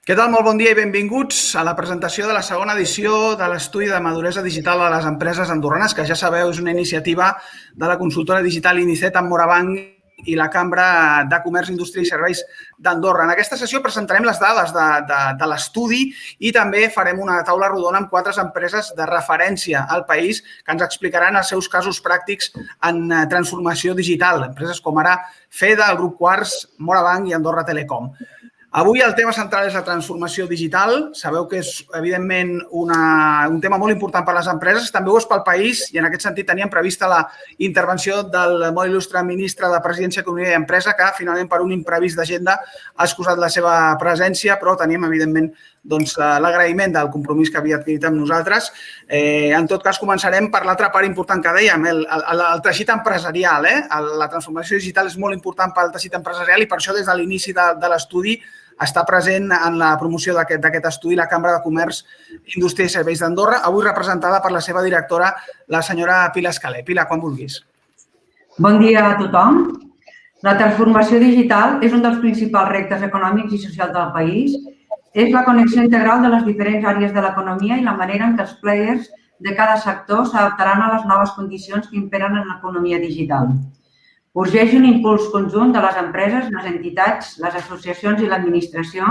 Què tal? Molt bon dia i benvinguts a la presentació de la segona edició de l'estudi de maduresa digital de les empreses andorranes, que ja sabeu és una iniciativa de la consultora digital Inicet amb Morabanc i la Cambra de Comerç, Indústria i Serveis d'Andorra. En aquesta sessió presentarem les dades de l'estudi i també farem una taula rodona amb 4 empreses de referència al país que ens explicaran els seus casos pràctics en transformació digital. Empreses com ara FEDA, el grup Quartz, Morabanc i Andorra Telecom. Avui el tema central és la transformació digital. Sabeu que és, evidentment, un tema molt important per a les empreses, també ho és pel país, i en aquest sentit teníem prevista la intervenció del molt il·lustre ministre de Presidència, Economia i Empresa, que finalment per un imprevist d'agenda ha excusat la seva presència, però tenim, evidentment, l'agraïment del compromís que havia adquirit amb nosaltres. En tot cas, començarem per l'altra part important que dèiem, el teixit empresarial. La transformació digital és molt important pel teixit empresarial i per això des de l'inici de l'estudi està present en la promoció d'aquest estudi la Cambra de Comerç, Indústria i Serveis d'Andorra, avui representada per la seva directora, la senyora Pilar Escalé. Pilar, quan vulguis. Bon dia a tothom. La transformació digital és un dels principals reptes econòmics i socials del país. És la connexió integral de les diferents àrees de l'economia i la manera en què els players de cada sector s'adaptaran a les noves condicions que imperen en l'economia digital. Urgeix un impuls conjunt de les empreses, les entitats, les associacions i l'administració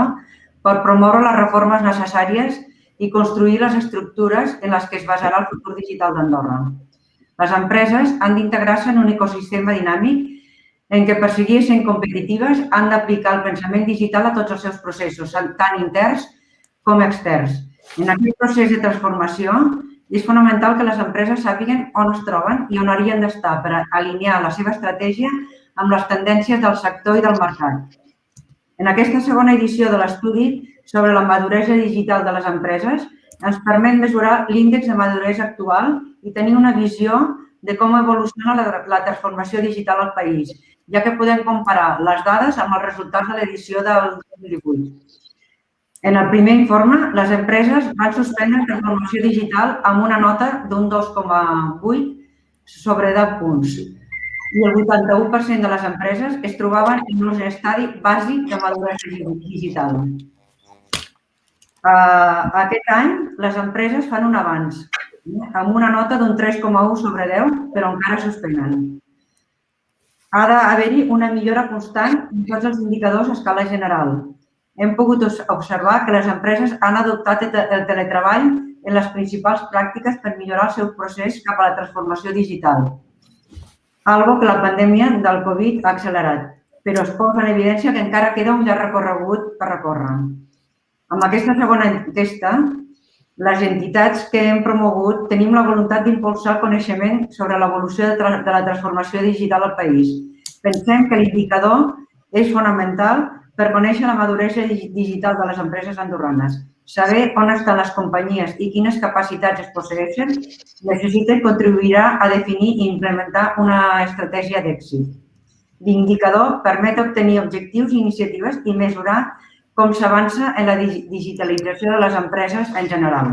per promoure les reformes necessàries i construir les estructures en les que es basarà el futur digital d'Andorra. Les empreses han d'integrar-se en un ecosistema dinàmic en què per seguir sent competitives han d'aplicar el pensament digital a tots els seus processos, tant interns com externs. En aquest procés de transformació és fonamental que les empreses sàpiguen on es troben i on haurien d'estar per alinear la seva estratègia amb les tendències del sector i del mercat. En aquesta segona edició de l'estudi sobre la maduresa digital de les empreses ens permet mesurar l'índex de maduresa actual i tenir una visió de com evoluciona la transformació digital al país, ja que podem comparar les dades amb els resultats de l'edició del 2018. En el primer informe, les empreses van suspendre la transformació digital amb una nota d'un 2,8 sobre 10 punts i el 81% de les empreses es trobaven en un estadi bàsic de maduresa digital. Aquest any, les empreses fan un avanç amb una nota d'un 3,1 sobre 10, però encara suspenen. Ha d'haver-hi una millora constant en tots els indicadors a escala general. Hem pogut observar que les empreses han adoptat el teletreball en les principals pràctiques per millorar el seu procés cap a la transformació digital, algo que la pandèmia del Covid ha accelerat, però es posa en evidència que encara queda un llarg recorregut per recórrer. Amb aquesta segona enquesta, les entitats que hem promogut tenim la voluntat d'impulsar el coneixement sobre l'evolució de la transformació digital al país. Pensem que l'indicador és fonamental per conèixer la maduresa digital de les empreses andorranes. Saber on estan les companyies i quines capacitats es posseeixen necessita i contribuirà a definir i implementar una estratègia d'èxit. L'indicador permet obtenir objectius i iniciatives i mesurar com s'avança en la digitalització de les empreses en general.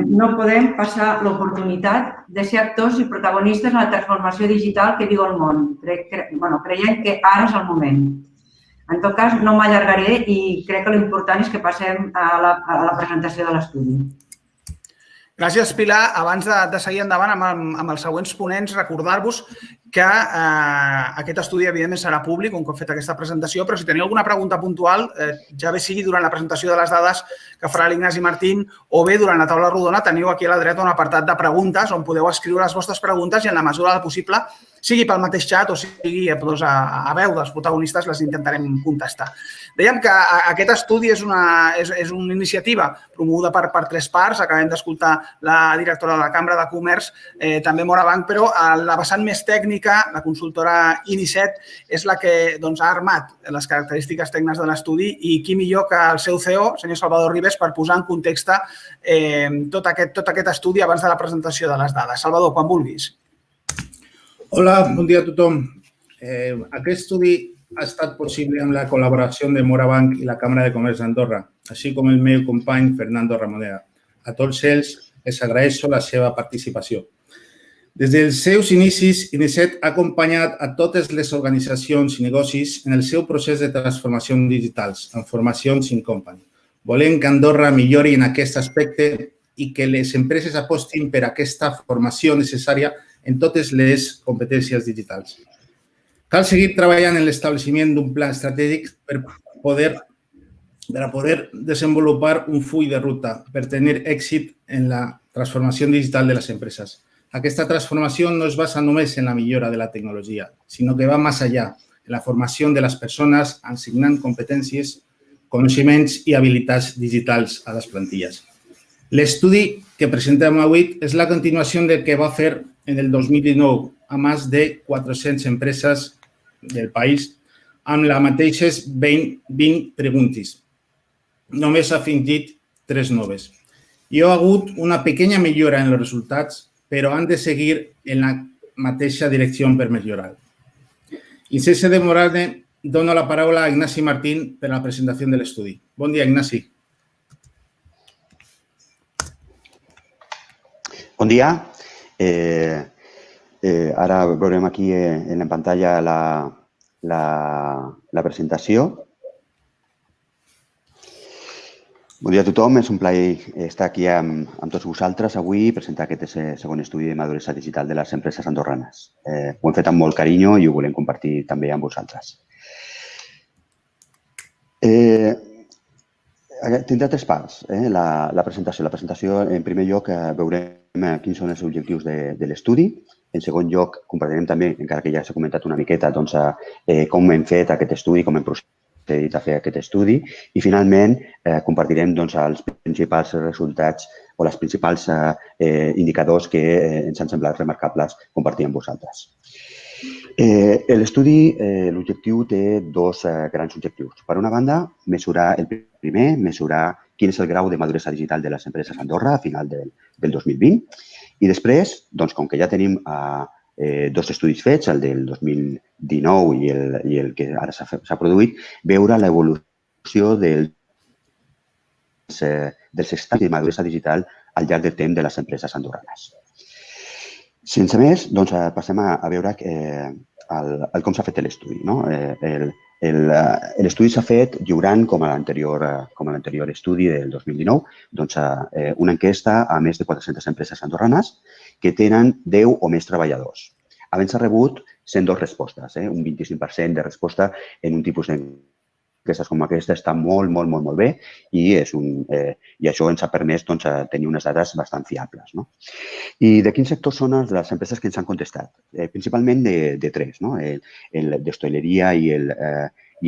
No podem passar l'oportunitat de ser actors i protagonistes en la transformació digital que viu el món. Creiem que ara és el moment. En tot cas, no m'allargaré i crec que l'important és que passem a la presentació de l'estudi. Gràcies, Pilar. Abans de seguir endavant amb els següents ponents, recordar-vos que aquest estudi, evidentment, serà públic un cop fet aquesta presentació, però si teniu alguna pregunta puntual, ja bé sigui durant la presentació de les dades que farà l'Ignasi Martín o bé durant la taula rodona, teniu aquí a la dreta un apartat de preguntes on podeu escriure les vostres preguntes i en la mesura del possible, sigui pel mateix xat o sigui a veu dels protagonistes, les intentarem contestar. Dèiem que aquest estudi és una iniciativa promoguda per 3 parts. Acabem d'escoltar la directora de la Cambra de Comerç, també Morabanc, però la vessant més tècnica, la consultora Inicet, és la que ha armat les característiques tècniques de l'estudi i qui millor que el seu CEO, senyor Salvador Ribes, per posar en context tot aquest estudi abans de la presentació de les dades. Salvador, quan vulguis. Hola, bon dia a tothom. Aquest estudi ha estat possible amb la col·laboració de Morabanc i la Cambra de Comerç d'Andorra, així com el meu company Fernando Ramoneda. A tots ells els agraeixo la seva participació. Des dels seus inicis, INICET ha acompanyat a totes les organitzacions i negocis en el seu procés de transformació digitals, amb formacions in company. Volem que Andorra millori en aquest aspecte i que les empreses apostin per aquesta formació necessària en totes les competències digitals. Cal seguir treballant en l'establiment d'un pla estratègic per a poder desenvolupar un full de ruta per tenir èxit en la transformació digital de les empreses. Aquesta transformació no es basa només en la millora de la tecnologia, sinó que va més enllà, en la formació de les persones, assignant competències, coneixements i habilitats digitals a les plantilles. L'estudi que presentem avui és la continuació del que va fer en el 2019 a més de 400 empreses del país amb les mateixes 20 preguntes. Només ha afegit 3 noves. Hi ha hagut una pequeña millora en els resultats, però han de seguir en la mateixa direcció per millorar. I sense demorar-me, dono la paraula a Ignasi Martín per a la presentació de l'estudi. Bon dia, Ignasi. Bon dia. Ara veurem aquí en la pantalla la presentació. Bon dia a tothom. És un plaer estar aquí amb tots vosaltres avui i presentar aquest segon estudi de maduresa digital de les empreses andorranes. Ho hem fet amb molt carinyo i ho volem compartir també amb vosaltres. Tindrà 3 parts, la presentació. La presentació, en primer lloc, veurem quins són els objectius de l'estudi. En segon lloc, compartirem també, encara que ja s'ha comentat una miqueta, com hem fet aquest estudi, com hem procedit a fer aquest estudi. I, finalment, compartirem els principals resultats o els principals indicadors que ens han semblat remarcables compartir amb vosaltres. L'estudi, l'objectiu té 2 grans objectius. Per una banda, mesurar quin és el grau de maduresa digital de les empreses a Andorra a final del 2020. I després, com que ja tenim 2 estudis fets, el del 2019 i el que ara s'ha produït, veure l'evolució dels estadis de maduresa digital al llarg del temps de les empreses andorranes. Sense més, passem a veure com s'ha fet l'estudi. L'estudi s'ha fet lliurant, com a l'anterior estudi del 2019, una enquesta a més de 400 empreses andorranes que tenen 10 o més treballadors. Havent s'ha rebut 102 respostes, un 25% de resposta en un tipus d'enquestes com aquesta està molt bé i això ens ha permès tenir unes dades bastant fiables. I de quins sectors són les empreses que ens han contestat? Principalment de 3, d'hostaleria i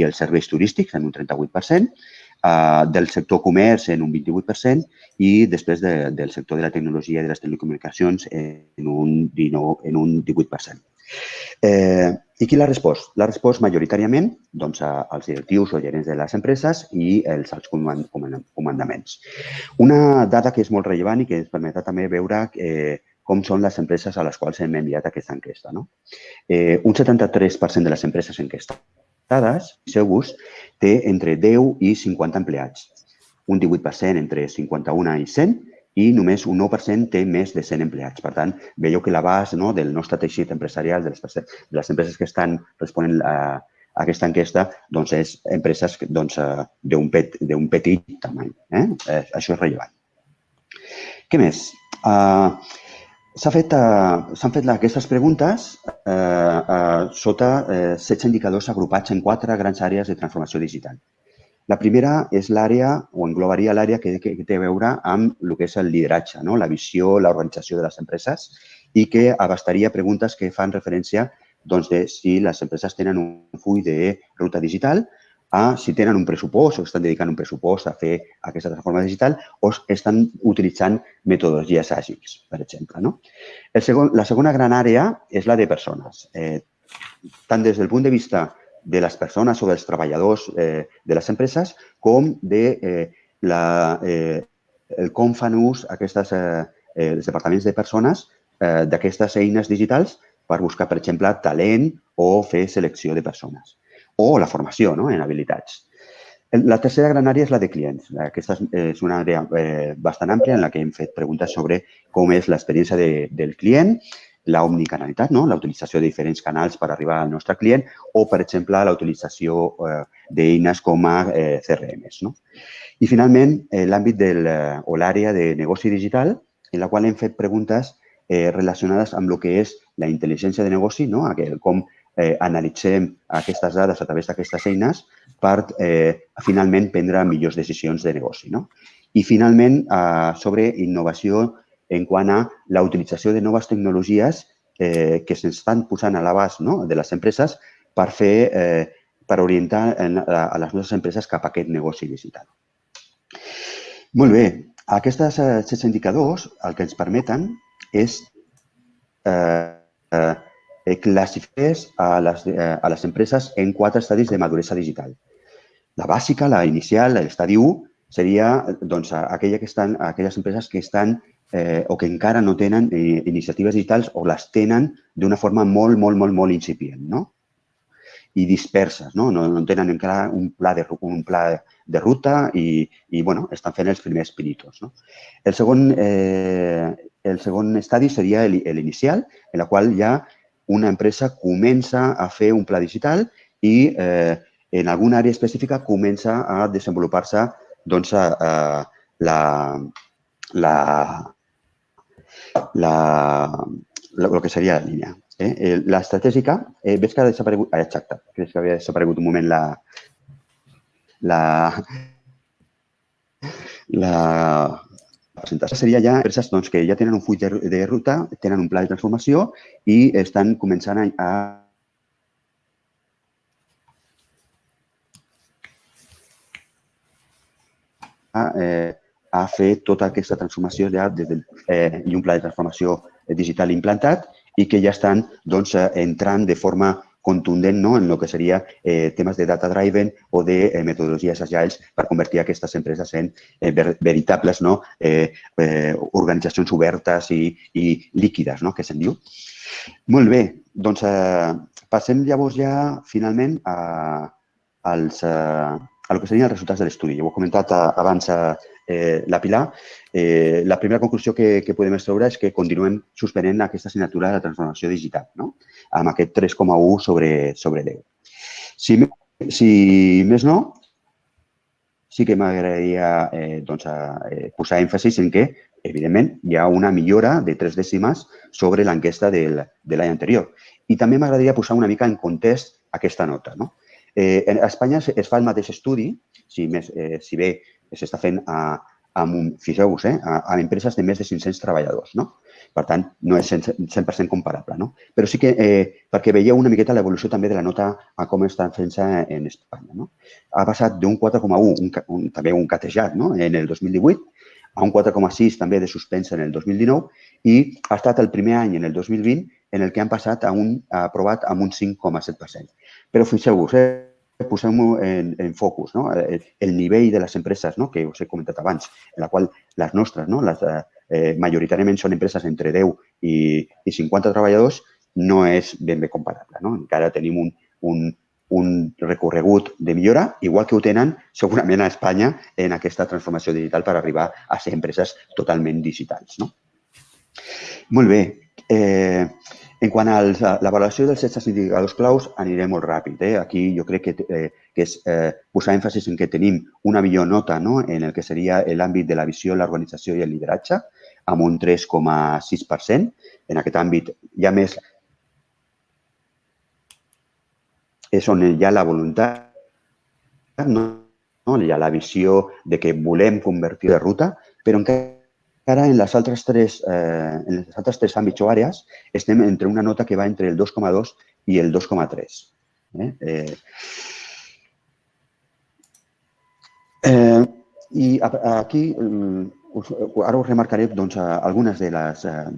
els serveis turístics en un 38%, del sector comerç en un 28% i després del sector de la tecnologia i de les telecomunicacions en un 18%. I qui l'ha respost? L'ha respost majoritàriament als directius o gerents de les empreses i els alts comandaments. Una dada que és molt rellevant i que ens permetrà també veure com són les empreses a les quals hem enviat aquesta enquesta. Un 73% de les empreses enquestades, Segus, té entre 10 i 50 empleats, un 18% entre 51 i 100 i només un 9% té més de 100 empleats. Per tant, veieu que l'abast del nostre teixit empresarial, de les empreses que estan responent a aquesta enquesta, és empreses d'un petit tamany. Això és rellevant. Què més? S'han fet aquestes preguntes sota 16 indicadors agrupats en 4 grans àrees de transformació digital. La primera és l'àrea, o englobaria l'àrea que té a veure amb el que és el lideratge, la visió, l'organització de les empreses i que abastaria preguntes que fan referència de si les empreses tenen un full de ruta digital, si tenen un pressupost o estan dedicant un pressupost a fer aquesta transformació digital o estan utilitzant metodologies àgils, per exemple. La segona gran àrea és la de persones. Tant des del punt de vista de les persones o dels treballadors de les empreses com de com fan ús els departaments de persones d'aquestes eines digitals per buscar, per exemple, talent o fer selecció de persones. O la formació en habilitats. La tercera gran àrea és la de clients. Aquesta és una àrea bastant àmplia en la que hem fet preguntes sobre com és l'experiència del client l'omnicanalitat, la utilització de diferents canals per arribar al nostre client o, per exemple, la utilització d'eines com a CRMs. I, finalment, l'àmbit o l'àrea de negoci digital, en la qual hem fet preguntes relacionades amb el que és la intel·ligència de negoci, com analitzem aquestes dades a través d'aquestes eines per, finalment, prendre millors decisions de negoci. I, finalment, sobre innovació en quant a la utilització de noves tecnologies que s'estan posant a l'abast de les empreses per orientar a les nostres empreses cap a aquest negoci digital. Molt bé. Aquests 16 indicadors el que ens permeten és classificar a les empreses en 4 estadis de maduresa digital. La bàsica, la inicial, l'estadi 1, seria aquelles empreses que estan o que encara no tenen iniciatives digitals o les tenen d'una forma molt, molt, molt, molt incipient, i disperses. No tenen encara un pla de ruta i estan fent els primers pinitos. El segon estadi seria l'inicial, en el qual ja una empresa comença a fer un pla digital i en alguna àrea específica comença a desenvolupar-se el que seria la línia. L'estratègica, veig que ha desaparegut, exacte, crec que havia desaparegut un moment la presentació. Seria ja empreses que ja tenen un full de ruta, tenen un pla de transformació i estan començant a fer tota aquesta transformació i un pla de transformació digital implantat i que ja estan entrant de forma contundent en el que seria temes de data-driven o de metodologies agils per convertir aquestes empreses en veritables organitzacions obertes i líquides, que se'n diu. Molt bé, doncs passem llavors ja finalment al que serien els resultats de l'estudi. Ja ho ha comentat abans la Pilar. La primera conclusió que podem extraure és que continuem suspenent aquesta assignatura de transformació digital, amb aquest 3,1 sobre 10. Si més no, sí que m'agradaria posar èmfasis en que, evidentment, hi ha una millora de 3 dècimes sobre l'enquesta de l'any anterior. I també m'agradaria posar una mica en context aquesta nota. A Espanya es fa el mateix estudi, si bé s'està fent fixeu-vos, amb empreses de més de 500 treballadors. Per tant, no és 100% comparable. Però sí que perquè veieu una miqueta l'evolució també de la nota a com està fent-se en Espanya. Ha passat d'un 4,1, també un catejat, en el 2018, a un 4,6 també de suspens en el 2019 i ha estat el primer any, en el 2020, en el que han passat a aprovat amb un 5,7%. Però fixeu-vos, posem-ho en focus, el nivell de les empreses que us he comentat abans, en la qual les nostres, majoritàriament són empreses entre 10 i 50 treballadors, no és ben bé comparable. Encara tenim un recorregut de millora, igual que ho tenen segurament a Espanya en aquesta transformació digital per arribar a ser empreses totalment digitals. Molt bé. En quant a la valoració dels 16 indicadors claus, aniré molt ràpid. Aquí jo crec que és posar èmfasis en que tenim una millor nota en el que seria l'àmbit de la visió, l'organització i el lideratge, amb un 3,6%. En aquest àmbit hi ha més és on hi ha la voluntat, hi ha la visió de que volem convertir de ruta, però encara en les altres tres àmbits o àrees estem entre una nota que va entre el 2,2 i el 2,3. I aquí ara us remarcaré algunes de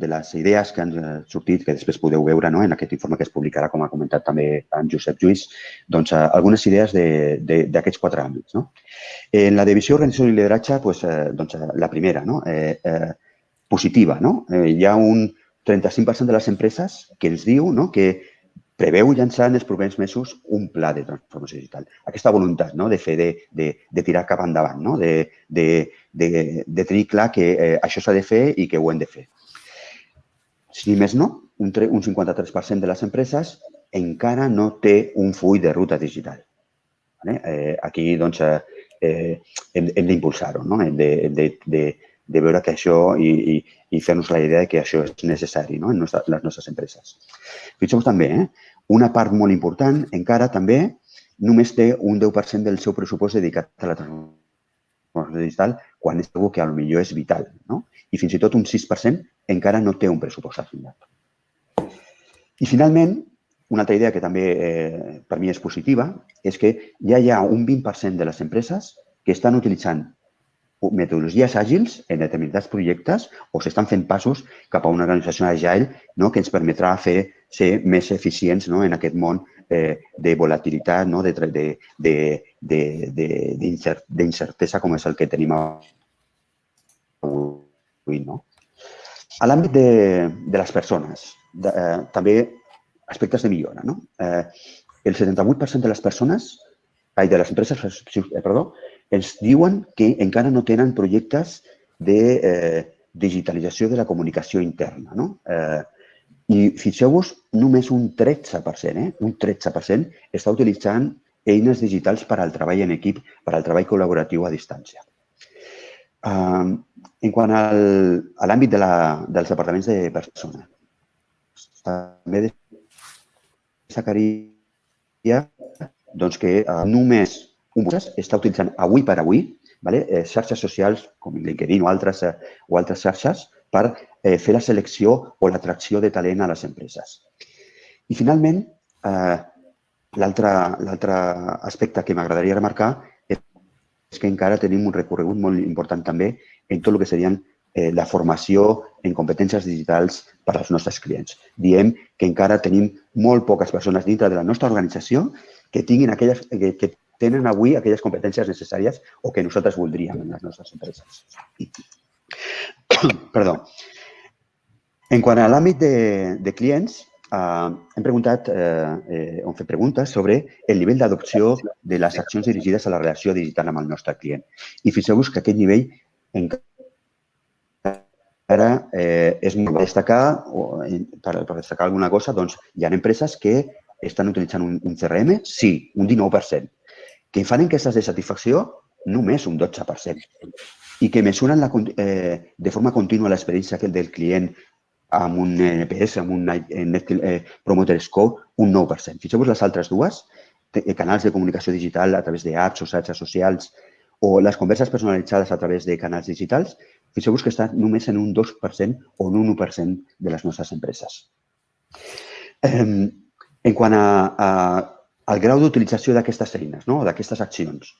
les idees que han sortit, que després podeu veure en aquest informe que es publicarà, com ha comentat també en Josep Lluís, algunes idees d'aquests 4 àmbits. En la divisió organització i lideratge, la primera, positiva. Hi ha un 35% de les empreses que ens diu que preveu llançar en els propers mesos un pla de transformació digital. Aquesta voluntat de fer, de tirar cap endavant, de tenir clar que això s'ha de fer i que ho hem de fer. Si més no, un 53% de les empreses encara no té un full de ruta digital. Aquí, doncs, hem d'impulsar-ho, no? Hem de veure que això i fer-nos la idea que això és necessari en les nostres empreses. Fixeu-vos també, una part molt important encara també només té un 10% del seu pressupost dedicat a la transformació digital quan és algo que potser és vital. I fins i tot un 6% encara no té un pressupost assignat. I finalment, una altra idea que també per mi és positiva és que ja hi ha un 20% de les empreses que estan utilitzant metodologies àgils en determinats projectes o s'estan fent passos cap a una organització agile que ens permetrà ser més eficients en aquest món de volatilitat, d'incertesa com és el que tenim avui. A l'àmbit de les persones, també aspectes de millora. El 78% de les empreses ens diuen que encara no tenen projectes de digitalització de la comunicació interna. I fixeu-vos, només un 13% està utilitzant eines digitals per al treball en equip, per al treball col·laboratiu a distància. En quant a l'àmbit dels departaments de persones, també destacaria que només un està utilitzant avui per avui xarxes socials com LinkedIn o altres xarxes per fer la selecció o l'atracció de talent a les empreses. I finalment, l'altre aspecte que m'agradaria remarcar és que encara tenim un recorregut molt important també en tot el que serien la formació en competències digitals per als nostres clients. Diem que encara tenim molt poques persones dintre de la nostra organització que tenen avui aquelles competències necessàries o que nosaltres voldríem en les nostres empreses. Perdó. En quant a l'àmbit de clients, hem fet preguntes sobre el nivell d'adopció de les accions dirigides a la relació digital amb el nostre client. I fixeu-vos que aquest nivell encara és molt destacar, per destacar alguna cosa, doncs hi ha empreses que estan utilitzant un CRM, sí, un 19%. Que fan enquestes de satisfacció, només un 12%. I que mesuren de forma contínua l'experiència del client amb un NPS, amb un Net Promoter Score, un 9%. Fixeu-vos les altres dues, canals de comunicació digital a través d'apps o xarxes socials o les converses personalitzades a través de canals digitals, fixeu-vos que estan només en un 2% o un 1% de les nostres empreses. En quant al grau d'utilització d'aquestes eines, d'aquestes accions,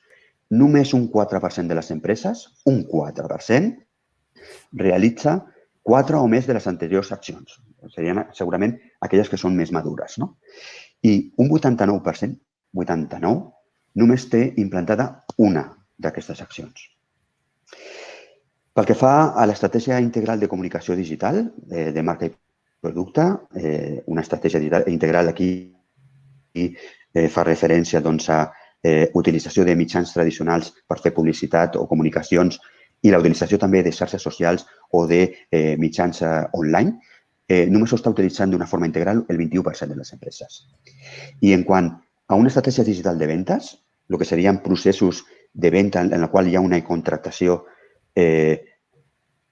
només un 4% de les empreses, un 4%, realitza 4 o més de les anteriors accions. Serien segurament aquelles que són més madures. I un 89%, 89%, només té implantada una d'aquestes accions. Pel que fa a l'estratègia integral de comunicació digital de marca i producte, una estratègia integral aquí fa referència a utilització de mitjans tradicionals per fer publicitat o comunicacions i la utilització també de xarxes socials o de mitjans online, només s'ho està utilitzant d'una forma integral el 21% de les empreses. I en quant a una estratègia digital de ventes, el que serien processos de venda en el qual hi ha una contractació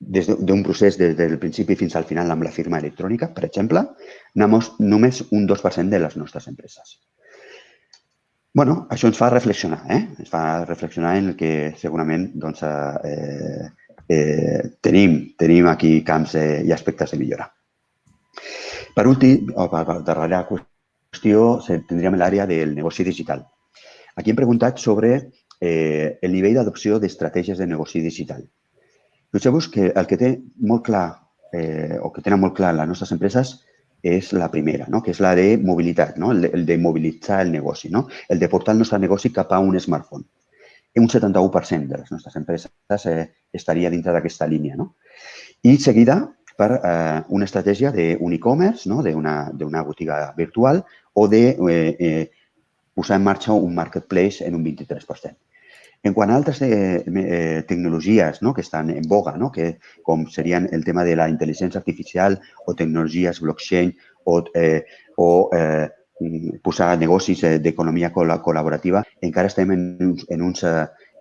d'un procés des del principi fins al final amb la firma electrònica, per exemple, només un 2% de les nostres empreses. Bé, això ens fa reflexionar, ens fa reflexionar en el que segurament tenim aquí camps i aspectes de millora. Per últim, o per darrera qüestió, tindríem l'àrea del negoci digital. Aquí hem preguntat sobre el nivell d'adopció d'estratègies de negoci digital. Fixeu-vos que el que té molt clar o que tenen molt clar les nostres empreses és la primera, que és la de mobilitat, el de mobilitzar el negoci, el de portar el nostre negoci cap a un smartphone. Un 71% de les nostres empreses estaria dintre d'aquesta línia. I seguida per una estratègia d'un e-commerce, d'una botiga virtual o de posar en marxa un marketplace en un 23%. En quant a altres tecnologies que estan en boga, com serien el tema de la intel·ligència artificial o tecnologies blockchain o posar negocis d'economia col·laborativa, encara estem en uns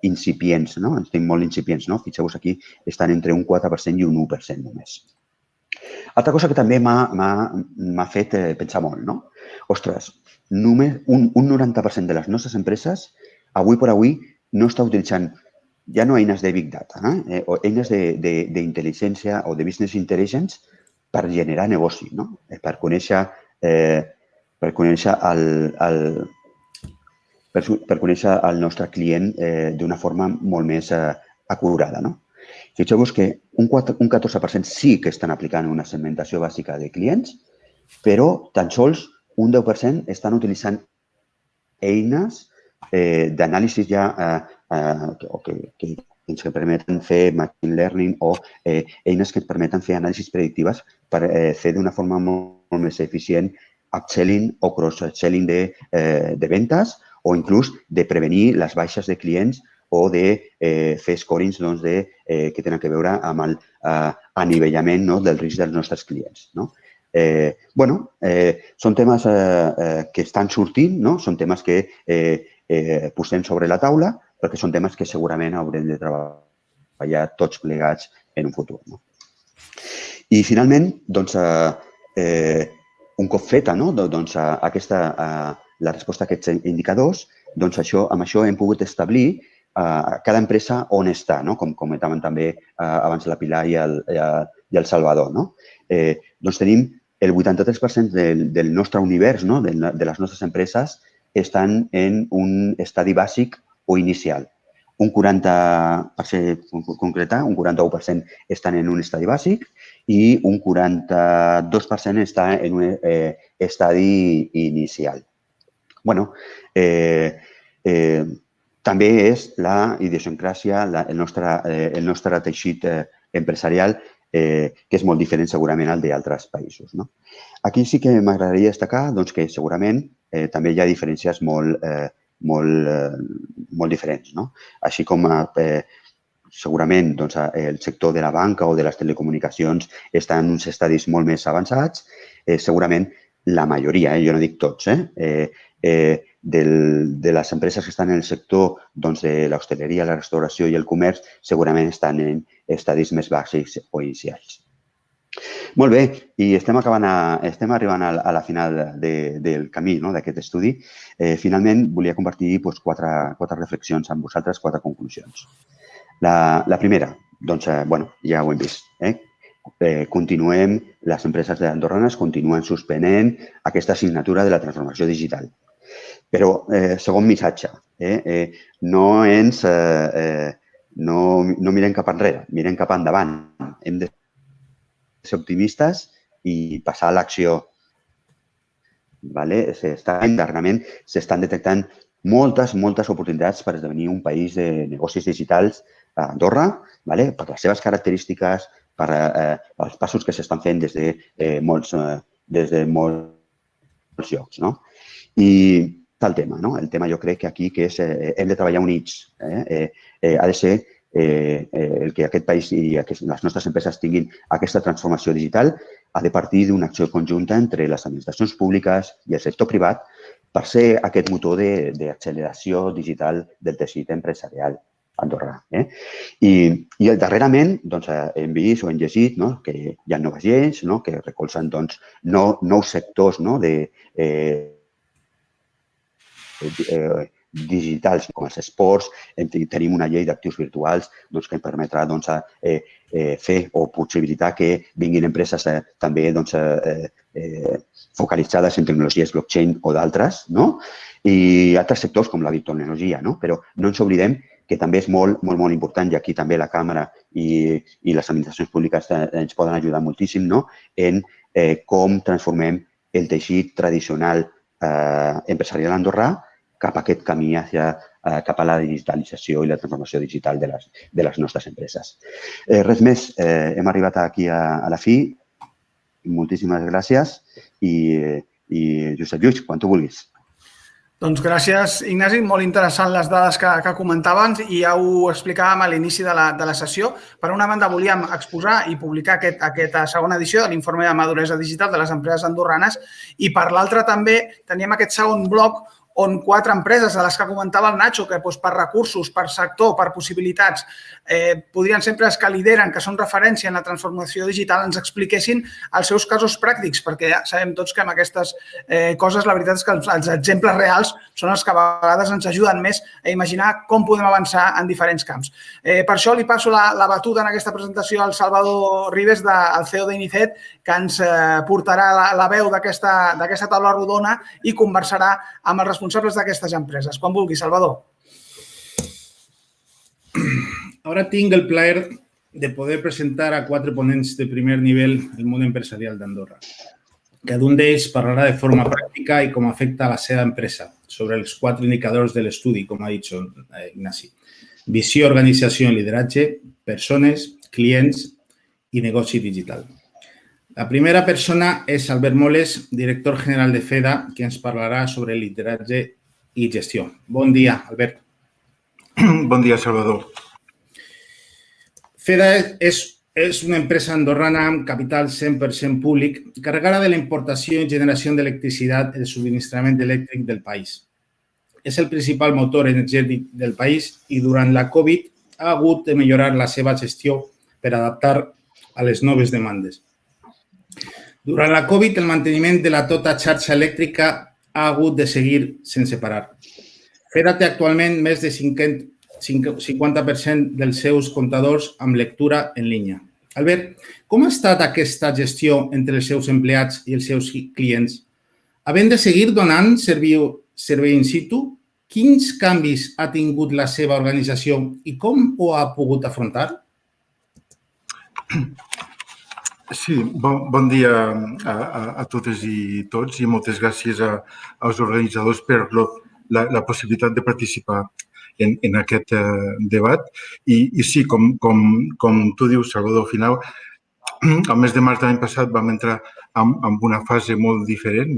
incipients, estem molt incipients. Fixeu-vos aquí, estan entre un 4% i un 1% només. Altra cosa que també m'ha fet pensar molt, Ostres, només un 90% de les nostres empreses, avui per avui, no està utilitzant ja no eines de Big Data, o eines d'intel·ligència o de Business Intelligence per generar negoci, per conèixer el nostre client d'una forma molt més acurada. Fixeu-vos que un 14% sí que estan aplicant una segmentació bàsica de clients, però tan sols un 10% estan utilitzant eines d'anàlisi ja que ens permeten fer machine learning o eines que ens permeten fer anàlisis predictives per fer d'una forma molt més eficient upselling o cross-selling de ventes o inclús de prevenir les baixes de clients o de fer scorings que tenen a veure amb l'anivellament del risc dels nostres clients. Són temes que estan sortint, són temes que posem sobre la taula, perquè són temes que segurament haurem de treballar tots plegats en un futur. I finalment, un cop feta la resposta a aquests indicadors, amb això hem pogut establir cada empresa on està, com comentaven també abans la Pilar i el Salvador. Tenim el 83% del nostre univers, de les nostres empreses, estan en un estadi bàsic o inicial. Un 40%, per concretar, un 41% estan en un estadi bàsic i un 42% està en un estadi inicial. També és la idiosincràsia, el nostre teixit empresarial, que és molt diferent segurament al d'altres països. Aquí sí que m'agradaria destacar que segurament també hi ha diferències molt diferents. Així com segurament el sector de la banca o de les telecomunicacions està en uns estadis molt més avançats, segurament la majoria, jo no dic tots, de les empreses que estan en el sector de l'hostaleria, la restauració i el comerç segurament estan en estadis més bàsics o inicials. Molt bé, i estem arribant a la final del camí d'aquest estudi. Finalment, volia compartir quatre reflexions amb vosaltres, quatre conclusions. La primera, ja ho hem vist. Continuem, les empreses andorranes continuen suspenent aquesta assignatura de la transformació digital. Però, segon missatge, no mirem cap enrere, mirem cap endavant. Hem de ser optimistes i passar a l'acció. Darrerament s'estan detectant moltes oportunitats per esdevenir un país de negocis digitals a Andorra, per les seves característiques, per els passos que s'estan fent des de molts llocs. I el tema jo crec que aquí hem de treballar units. Ha de ser el que aquest país i les nostres empreses tinguin aquesta transformació digital ha de partir d'una acció conjunta entre les administracions públiques i el sector privat per ser aquest motor d'acceleració digital del teixit empresarial andorrà. I darrerament hem vist o hem llegit que hi ha noves lleis que recolzen nous sectors digitals com els esports. Tenim una llei d'actius virtuals que ens permetrà fer o possibilitar que vinguin empreses també focalitzades en tecnologies blockchain o d'altres i altres sectors com la biotecnologia. Però no ens oblidem que també és molt important i aquí també la Càmera i les administracions públiques ens poden ajudar moltíssim en com transformem el teixit tradicional empresarial andorrà cap a aquest camí cap a la digitalització i la transformació digital de les nostres empreses. Res més, hem arribat aquí a la fi. Moltíssimes gràcies i Josep Lluís, quan tu vulguis. Doncs gràcies, Ignasi. Molt interessant les dades que comentaven i ja ho explicàvem a l'inici de la sessió. Per una banda, volíem exposar i publicar aquesta segona edició de l'informe de maduresa digital de les empreses andorranes i per l'altra també teníem aquest segon bloc on 4 empreses de les que comentava el Nacho, que per recursos, per sector, per possibilitats, podrien ser empreses que lideren, que són referència en la transformació digital, ens expliquessin els seus casos pràctics, perquè ja sabem tots que amb aquestes coses la veritat és que els exemples reals són els que a vegades ens ajuden més a imaginar com podem avançar en diferents camps. Per això li passo la batuda en aquesta presentació al Salvador Ribes, el CEO d'Inicet, que ens portarà la veu d'aquesta taula rodona i conversarà amb els responsables d'aquestes empreses. Quan vulgui, Salvador. Ahora tengo el placer de poder presentar a 4 ponents de primer nivell del món empresarial d'Andorra. Cada un d'ells parlarà de forma pràctica i com afecta a la seva empresa sobre els 4 indicadors de l'estudi, com ha dit Ignasi. Visió, organització i lideratge, persones, clients i negoci digital. La primera persona és Albert Moles, director general de FEDA, que ens parlarà sobre lideratge i gestió. Bon dia, Albert. Bon dia, Salvador. FEDA és una empresa andorrana amb capital 100% públic carregada de la importació i generació d'electricitat i de subministrament elèctric del país. És el principal motor energètic del país i durant la Covid ha hagut de millorar la seva gestió per adaptar a les noves demandes. Durant la Covid, el manteniment de la tota xarxa elèctrica ha hagut de seguir sense parar. FEDA té actualment més de 50% dels seus comptadors amb lectura en línia. Albert, com ha estat aquesta gestió entre els seus empleats i els seus clients? Havent de seguir donant servei in situ, quins canvis ha tingut la seva organització i com ho ha pogut afrontar? Sí, bon dia a totes i tots i moltes gràcies als organitzadors per la possibilitat de participar en aquest debat. I sí, com tu dius, Salvador, al final, al mes de març de l'any passat vam entrar en una fase molt diferent,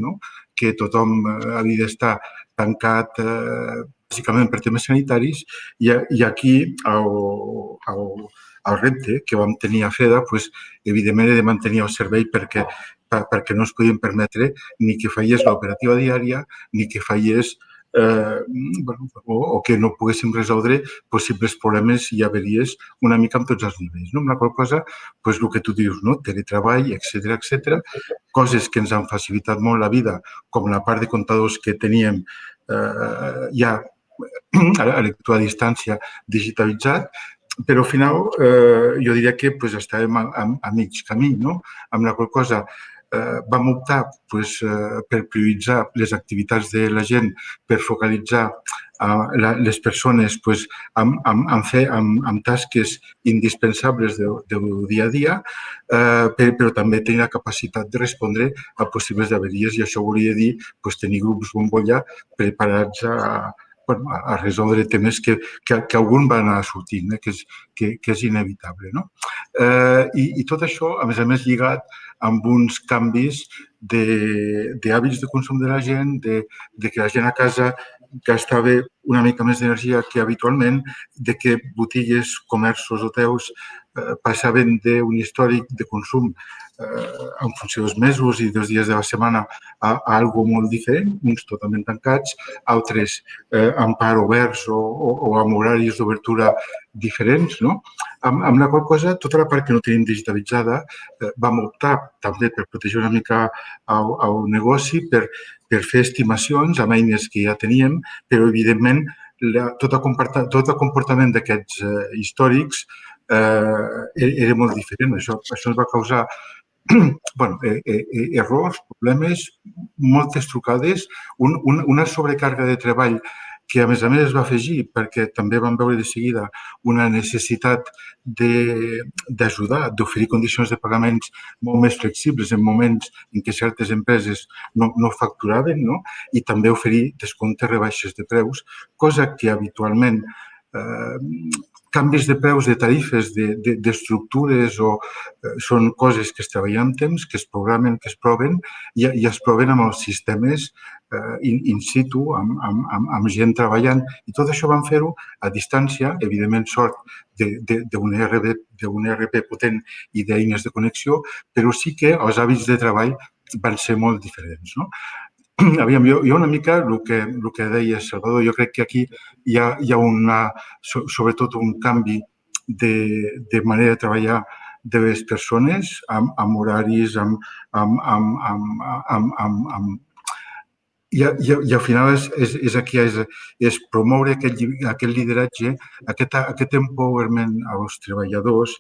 que tothom havia d'estar tancat bàsicament per temes sanitaris i aquí el repte que vam tenir a FEDA, evidentment, era de mantenir el servei perquè no es podien permetre ni que fallés l'operativa diària ni que fallés o que no poguéssim resoldre possibles problemes i averies una mica amb tots els nivells. Amb la qual cosa, el que tu dius, teletreball, etcètera, coses que ens han facilitat molt la vida, com la part de comptadors que teníem ja a lectura a distància digitalitzat, però al final jo diria que estàvem a mig camí, amb la qual cosa vam optar per prioritzar les activitats de la gent, per focalitzar les persones en tasques indispensables del dia a dia, però també tenir la capacitat de respondre a possibles averies i això volia dir tenir grups bombolla preparats a resoldre temes que algun van anar sortint, que és inevitable. I tot això, a més lligat amb uns canvis d'hàbits de consum de la gent, de que la gent a casa gastava una mica més d'energia que habitualment, de que botigues, comerços, hotels passaven d'un històric de consum en funció dels mesos i dels dies de la setmana a algo molt diferent, uns totalment tancats, altres amb part oberts o amb horaris d'obertura diferents. Amb la qual cosa, tota la part que no tenim digitalitzada, vam optar també per protegir una mica el negoci, per fer estimacions amb eines que ja teníem, però evidentment tot el comportament d'aquests històrics era molt diferent. Això ens va causar errors, problemes, moltes trucades, una sobrecàrrega de treball que a més es va afegir perquè també vam veure de seguida una necessitat d'ajudar, d'oferir condicions de pagaments molt més flexibles en moments en què certes empreses no facturaven i també oferir descomptes, rebaixes de preus, cosa que habitualment canvis de preus de tarifes, d'estructures o són coses que es treballen amb temps, que es programen, que es proven i es proven amb els sistemes in situ, amb gent treballant. I tot això vam fer-ho a distància, evidentment sort d'un ERP potent i d'eines de connexió, però sí que els hàbits de treball van ser molt diferents, no? Aviam, jo una mica el que deia Salvador, jo crec que aquí hi ha sobretot un canvi de manera de treballar de les persones amb horaris, i al final és aquí, és promoure aquest lideratge, aquest empowerment als treballadors.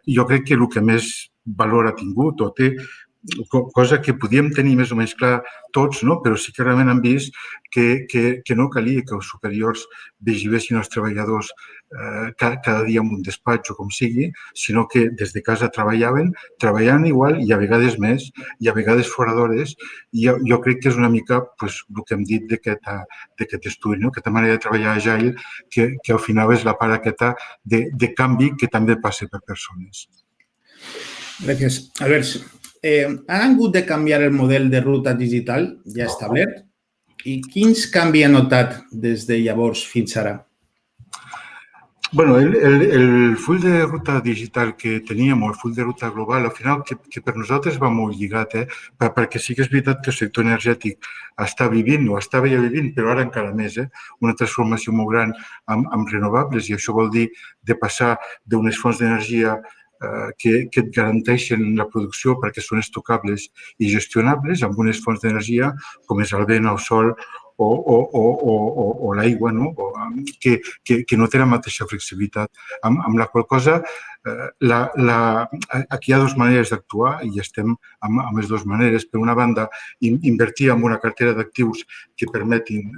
Jo crec que el que més valor ha tingut o té, cosa que podíem tenir més o menys clar tots, no? Però sí que realment han vist que no calia que els superiors vigilessin els treballadors cada dia en un despatx o com sigui, sinó que des de casa treballaven igual i a vegades més i a vegades fora d'hores. I jo crec que és una mica el que hem dit d'aquest estudi, aquesta manera de treballar agile, que al final és la part aquesta de canvi que també passa per persones. Gràcies. Albert, han hagut de canviar el model de ruta digital ja establert i quins canvis ha notat des de llavors fins ara? Bueno, el full de ruta digital que teníem, o el full de ruta global, al final, que per nosaltres va molt lligat, perquè sí que és veritat que el sector energètic està vivint, o estava ja vivint, però ara encara més, una transformació molt gran amb renovables, i això vol dir de passar d'unes fonts d'energia que et garanteixen la producció perquè són estocables i gestionables amb unes fonts d'energia com és el vent, el sol o l'aigua, que no té la mateixa flexibilitat. Amb la qual cosa, aquí hi ha dues maneres d'actuar i estem amb les dues maneres. Per una banda, invertir en una cartera d'actius que permetin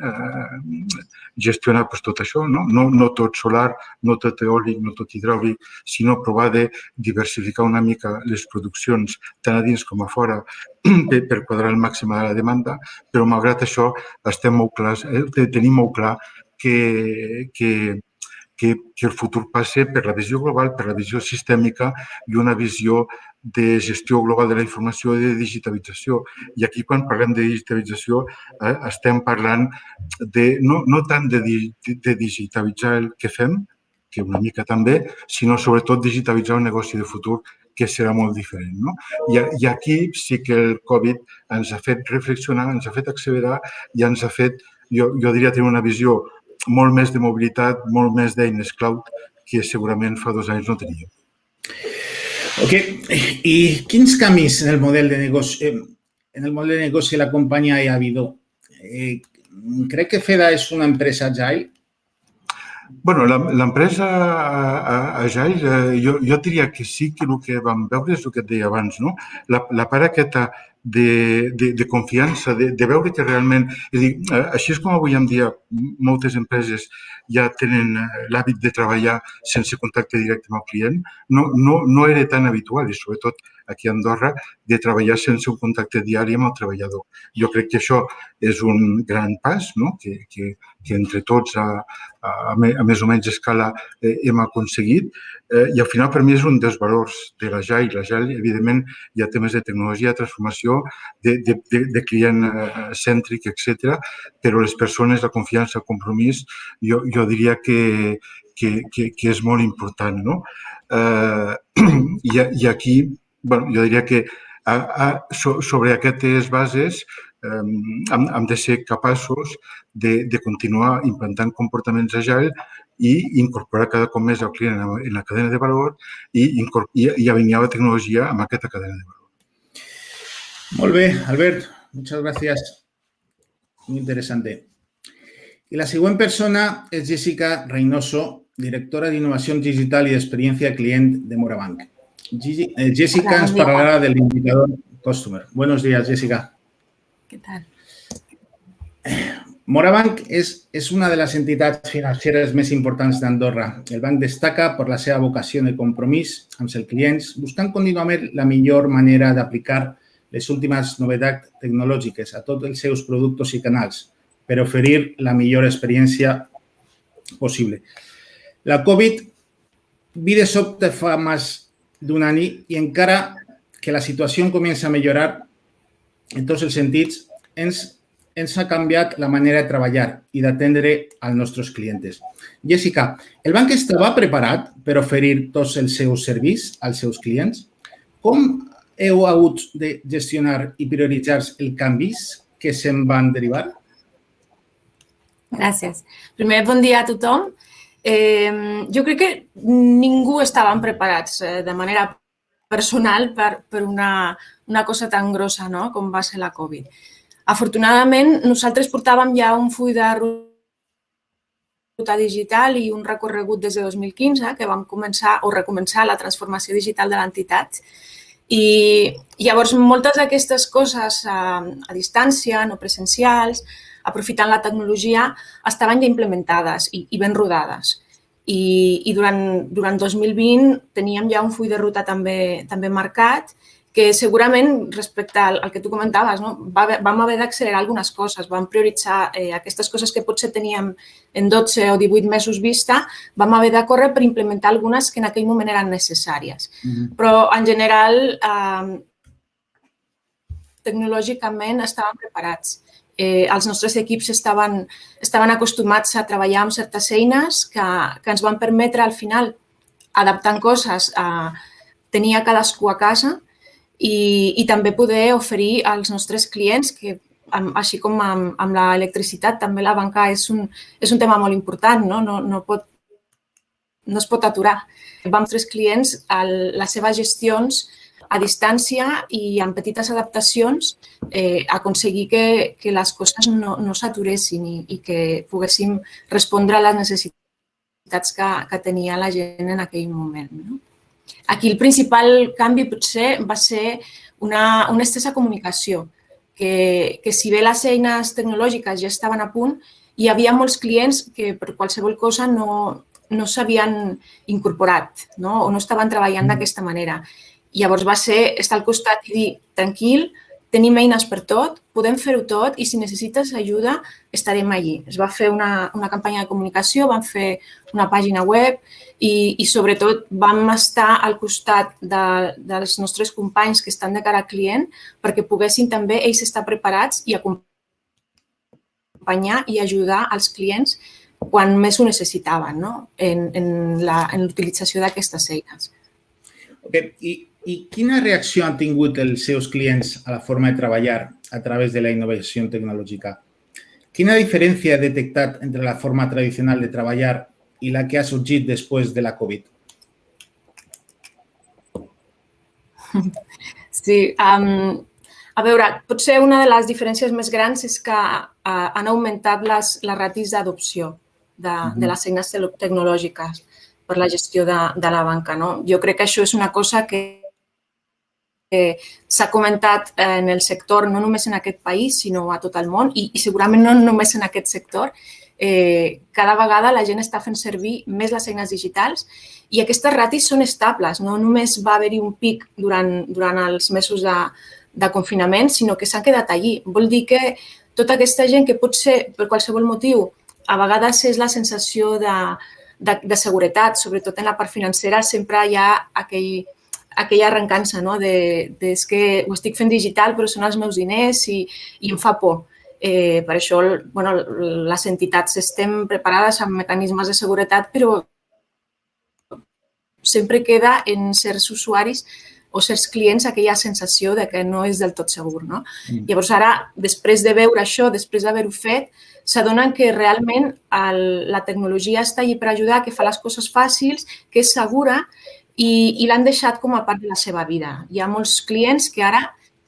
gestionar tot això, no tot solar, no tot eòlic, no tot hidràulic, sinó provar de diversificar una mica les produccions tant a dins com a fora per quadrar el màxim de la demanda, però malgrat això tenim molt clar que el futur passa per la visió global, per la visió sistèmica i una visió de gestió global de la informació i de digitalització. I aquí, quan parlem de digitalització, estem parlant no tant de digitalitzar el que fem, que una mica també, sinó sobretot digitalitzar un negoci de futur que serà molt diferent. I aquí sí que el Covid ens ha fet reflexionar, ens ha fet accelerar i ens ha fet, jo diria, tenir una visió molt més de mobilitat, molt més d'eines cloud, que segurament fa 2 anys no teníem. Ok. I quins canvis en el model de negoci de la companyia hi ha habido? ¿Cree que FEDA és una empresa agile? Bueno, l'empresa Agile, jo diria que sí que el que vam veure és el que et deia abans, no? La part aquesta de confiança, de veure que realment... És a dir, així és com avui en dia moltes empreses ja tenen l'hàbit de treballar sense contacte directe amb el client. No era tan habitual, i sobretot aquí a Andorra, de treballar sense un contacte diari amb el treballador. Jo crec que això és un gran pas, que entre tots a més o menys escala hem aconseguit, i al final per mi és un dels valors de l'Agile. L'Agile, evidentment, hi ha temes de tecnologia, de transformació, de client cèntric, etc. Però les persones, la confiança, el compromís, jo diria que és molt important. I aquí, jo diria que sobre aquestes bases hem de ser capaços de continuar implantant comportaments agile i incorporar cada cop més el client en la cadena de valor i alinear la tecnologia amb aquesta cadena de valor. Molt bé, Albert, muchas gracias. Muy interesante. Y la següent persona es Jessica Reynoso, directora de Innovación Digital y de Experiencia Client de Morabanc. Jessica nos hablará del indicador Customer. Buenos días, Jessica. ¿Qué tal? Morabanc és una de les entitats financeres més importants d'Andorra. El banc destaca per la seva vocació de compromís amb els clients, buscant contínuament la millor manera d'aplicar les últimes novetats tecnològiques a tots els seus productes i canals per oferir la millor experiència possible. La Covid ve de sobte fa més d'un any i encara que la situació comença a millorar en tots els sentits, ens ha canviat la manera de treballar i d'atendre als nostres clients. Jessica, el banc estava preparat per oferir tots els seus serveis als seus clients? Com heu hagut de gestionar i prioritzar els canvis que se'n van derivar? Gràcies. Primer, bon dia a tothom. Jo crec que ningú estàvem preparats de manera personal per una cosa tan grossa com va ser la Covid. Afortunadament, nosaltres portàvem ja un full de ruta digital i un recorregut des de 2015 que vam començar o recomençar la transformació digital de l'entitat. I llavors moltes d'aquestes coses a distància, no presencials, aprofitant la tecnologia, estaven ja implementades i ben rodades. I durant 2020 teníem ja un full de ruta també marcat que segurament, respecte al que tu comentaves, vam haver d'accelerar algunes coses, vam prioritzar aquestes coses que potser teníem en 12 o 18 mesos vista, vam haver de córrer per implementar algunes que en aquell moment eren necessàries. Però, en general, tecnològicament estàvem preparats. Els nostres equips estaven acostumats a treballar amb certes eines que ens van permetre, al final, adaptant coses a tenir a cadascú a casa i també poder oferir als nostres clients, que així com amb l'electricitat, també la banca és un tema molt important, no es pot aturar. Vam fer als clients les seves gestions a distància i amb petites adaptacions aconseguir que les coses no s'aturessin i que poguéssim respondre a les necessitats que tenia la gent en aquell moment. Aquí el principal canvi potser va ser una estesa comunicació, que si bé les eines tecnològiques ja estaven a punt, hi havia molts clients que per qualsevol cosa no s'havien incorporat o no estaven treballant d'aquesta manera. Llavors va ser estar al costat i dir, tranquil, tenim eines per tot, podem fer-ho tot i si necessites ajuda estarem allí. Es va fer una campanya de comunicació, vam fer una pàgina web i sobretot vam estar al costat dels nostres companys que estan de cara al client perquè poguessin també ells estar preparats i acompanyar i ajudar els clients quan més ho necessitaven en l'utilització d'aquestes eines. I quina reacció han tingut els seus clients a la forma de treballar a través de la innovació tecnològica? Quina diferència ha detectat entre la forma tradicional de treballar i la que ha sorgit després de la Covid? Sí, a veure, potser una de les diferències més grans és que han augmentat les ratis d'adopció de les eines tecnològiques per la gestió de la banca. Jo crec que això és una cosa que s'ha comentat en el sector, no només en aquest país, sinó a tot el món i segurament no només en aquest sector. Cada vegada la gent està fent servir més les eines digitals i aquestes ratis són estables. No només va haver-hi un pic durant els mesos de confinament, sinó que s'han quedat allí. Vol dir que tota aquesta gent que potser per qualsevol motiu a vegades és la sensació de seguretat, sobretot en la part financera, sempre hi ha aquella arrencança de és que ho estic fent digital però són els meus diners i em fa por. Per això les entitats estem preparades amb mecanismes de seguretat, però sempre queda en certs usuaris o certs clients aquella sensació de que no és del tot segur. Llavors ara, després de veure això, després d'haver-ho fet, s'adonen que realment la tecnologia està allí per ajudar, que fa les coses fàcils, que és segura i l'han deixat com a part de la seva vida. Hi ha molts clients que ara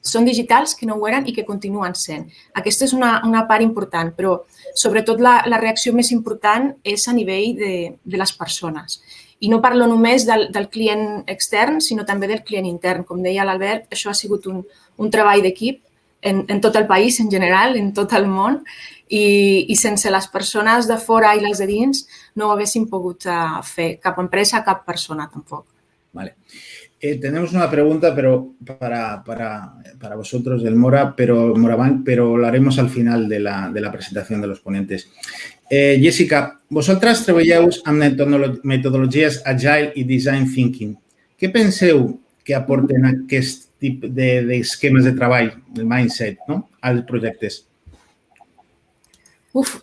són digitals, que no ho eren i que continuen sent. Aquesta és una part important, però sobretot la reacció més important és a nivell de les persones. I no parlo només del client extern, sinó també del client intern. Com deia l'Albert, això ha sigut un treball d'equip en tot el país, en general, en tot el món, i sense les persones de fora i les de dins no ho haguéssim pogut fer cap empresa, cap persona tampoc. Vale. Tenemos una pregunta pero para vosotros del Morabanc, pero lo haremos al final de la presentación de los ponentes. Jessica, vosaltres treballeu amb metodologies Agile i Design Thinking. Què penseu que aporten aquest tipus d'esquemes de treball, el mindset, als projectes?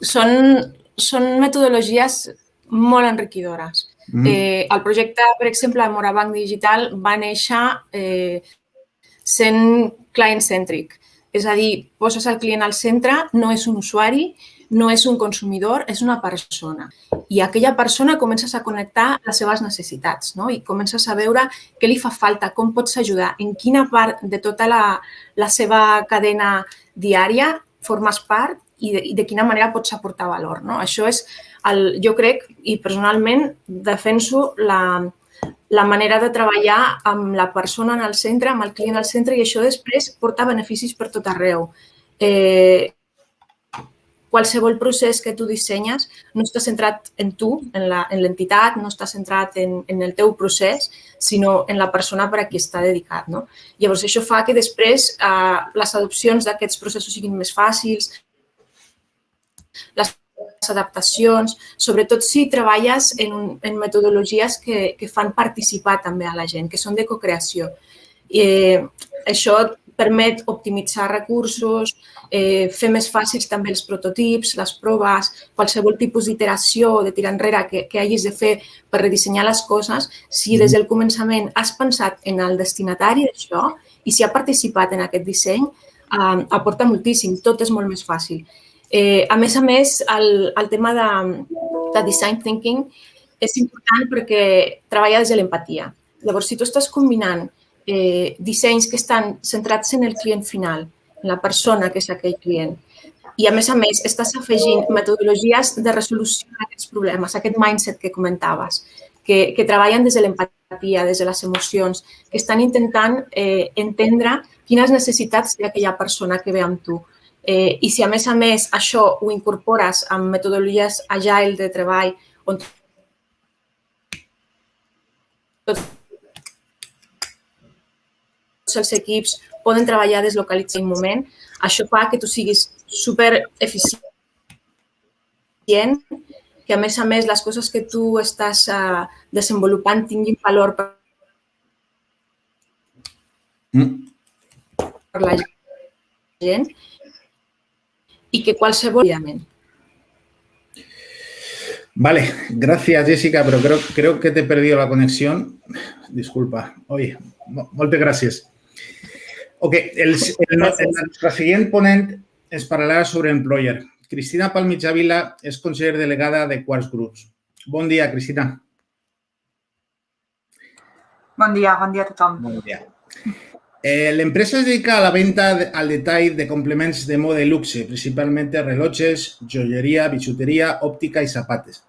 Són metodologies molt enriquidores. El projecte, per exemple, de Morabanc Digital va néixer sent client-centric. És a dir, poses el client al centre, no és un usuari, no és un consumidor, és una persona. I aquella persona comences a connectar les seves necessitats i comences a veure què li fa falta, com pots ajudar, en quina part de tota la seva cadena diària formes part i de quina manera pots aportar valor. Això és, jo crec, i personalment defenso la manera de treballar amb la persona en el centre, amb el client al centre, i això després porta beneficis per tot arreu. Qualsevol procés que tu dissenyes no està centrat en tu, en l'entitat, no està centrat en el teu procés, sinó en la persona per a qui està dedicat. Llavors, això fa que després les adopcions d'aquests processos siguin més fàcils, les adaptacions, sobretot si treballes en metodologies que fan participar també a la gent, que són de cocreació. Això permet optimitzar recursos, fer més fàcils també els prototips, les proves, qualsevol tipus d'iteració o de tirar enrere que hagis de fer per redissenyar les coses. Si des del començament has pensat en el destinatari d'això i si ha participat en aquest disseny, aporta moltíssim, tot és molt més fàcil. A més, el tema de design thinking és important perquè treballa des de l'empatia. Llavors, si tu estàs combinant dissenys que estan centrats en el client final, en la persona que és aquell client, i a més, estàs afegint metodologies de resolució d'aquests problemes, aquest mindset que comentaves, que treballen des de l'empatia, des de les emocions, que estan intentant entendre quines necessitats té aquella persona que ve amb tu. I si, a més, això ho incorpores amb metodologies agile de treball, on tots els equips poden treballar deslocalitzats en un moment, això fa que tu siguis supereficient, que, a més, les coses que tu estàs desenvolupant tinguin valor per la gent y que qualsevol... Vale, gracias, Jessica, pero creo que te he perdido la conexión. Disculpa. Oye, muchas gracias. Ok, nuestra siguiente ponente es parlarà sobre Employer. Cristina Palmich Ávila és conseller delegada de Quartz Groups. Bon dia, Cristina. Bon dia a tothom. Bon dia. L'empresa es dedica a la venta al detall de complements de moda y luxe, principalmente relojes, joyería, bisutería, óptica y zapates.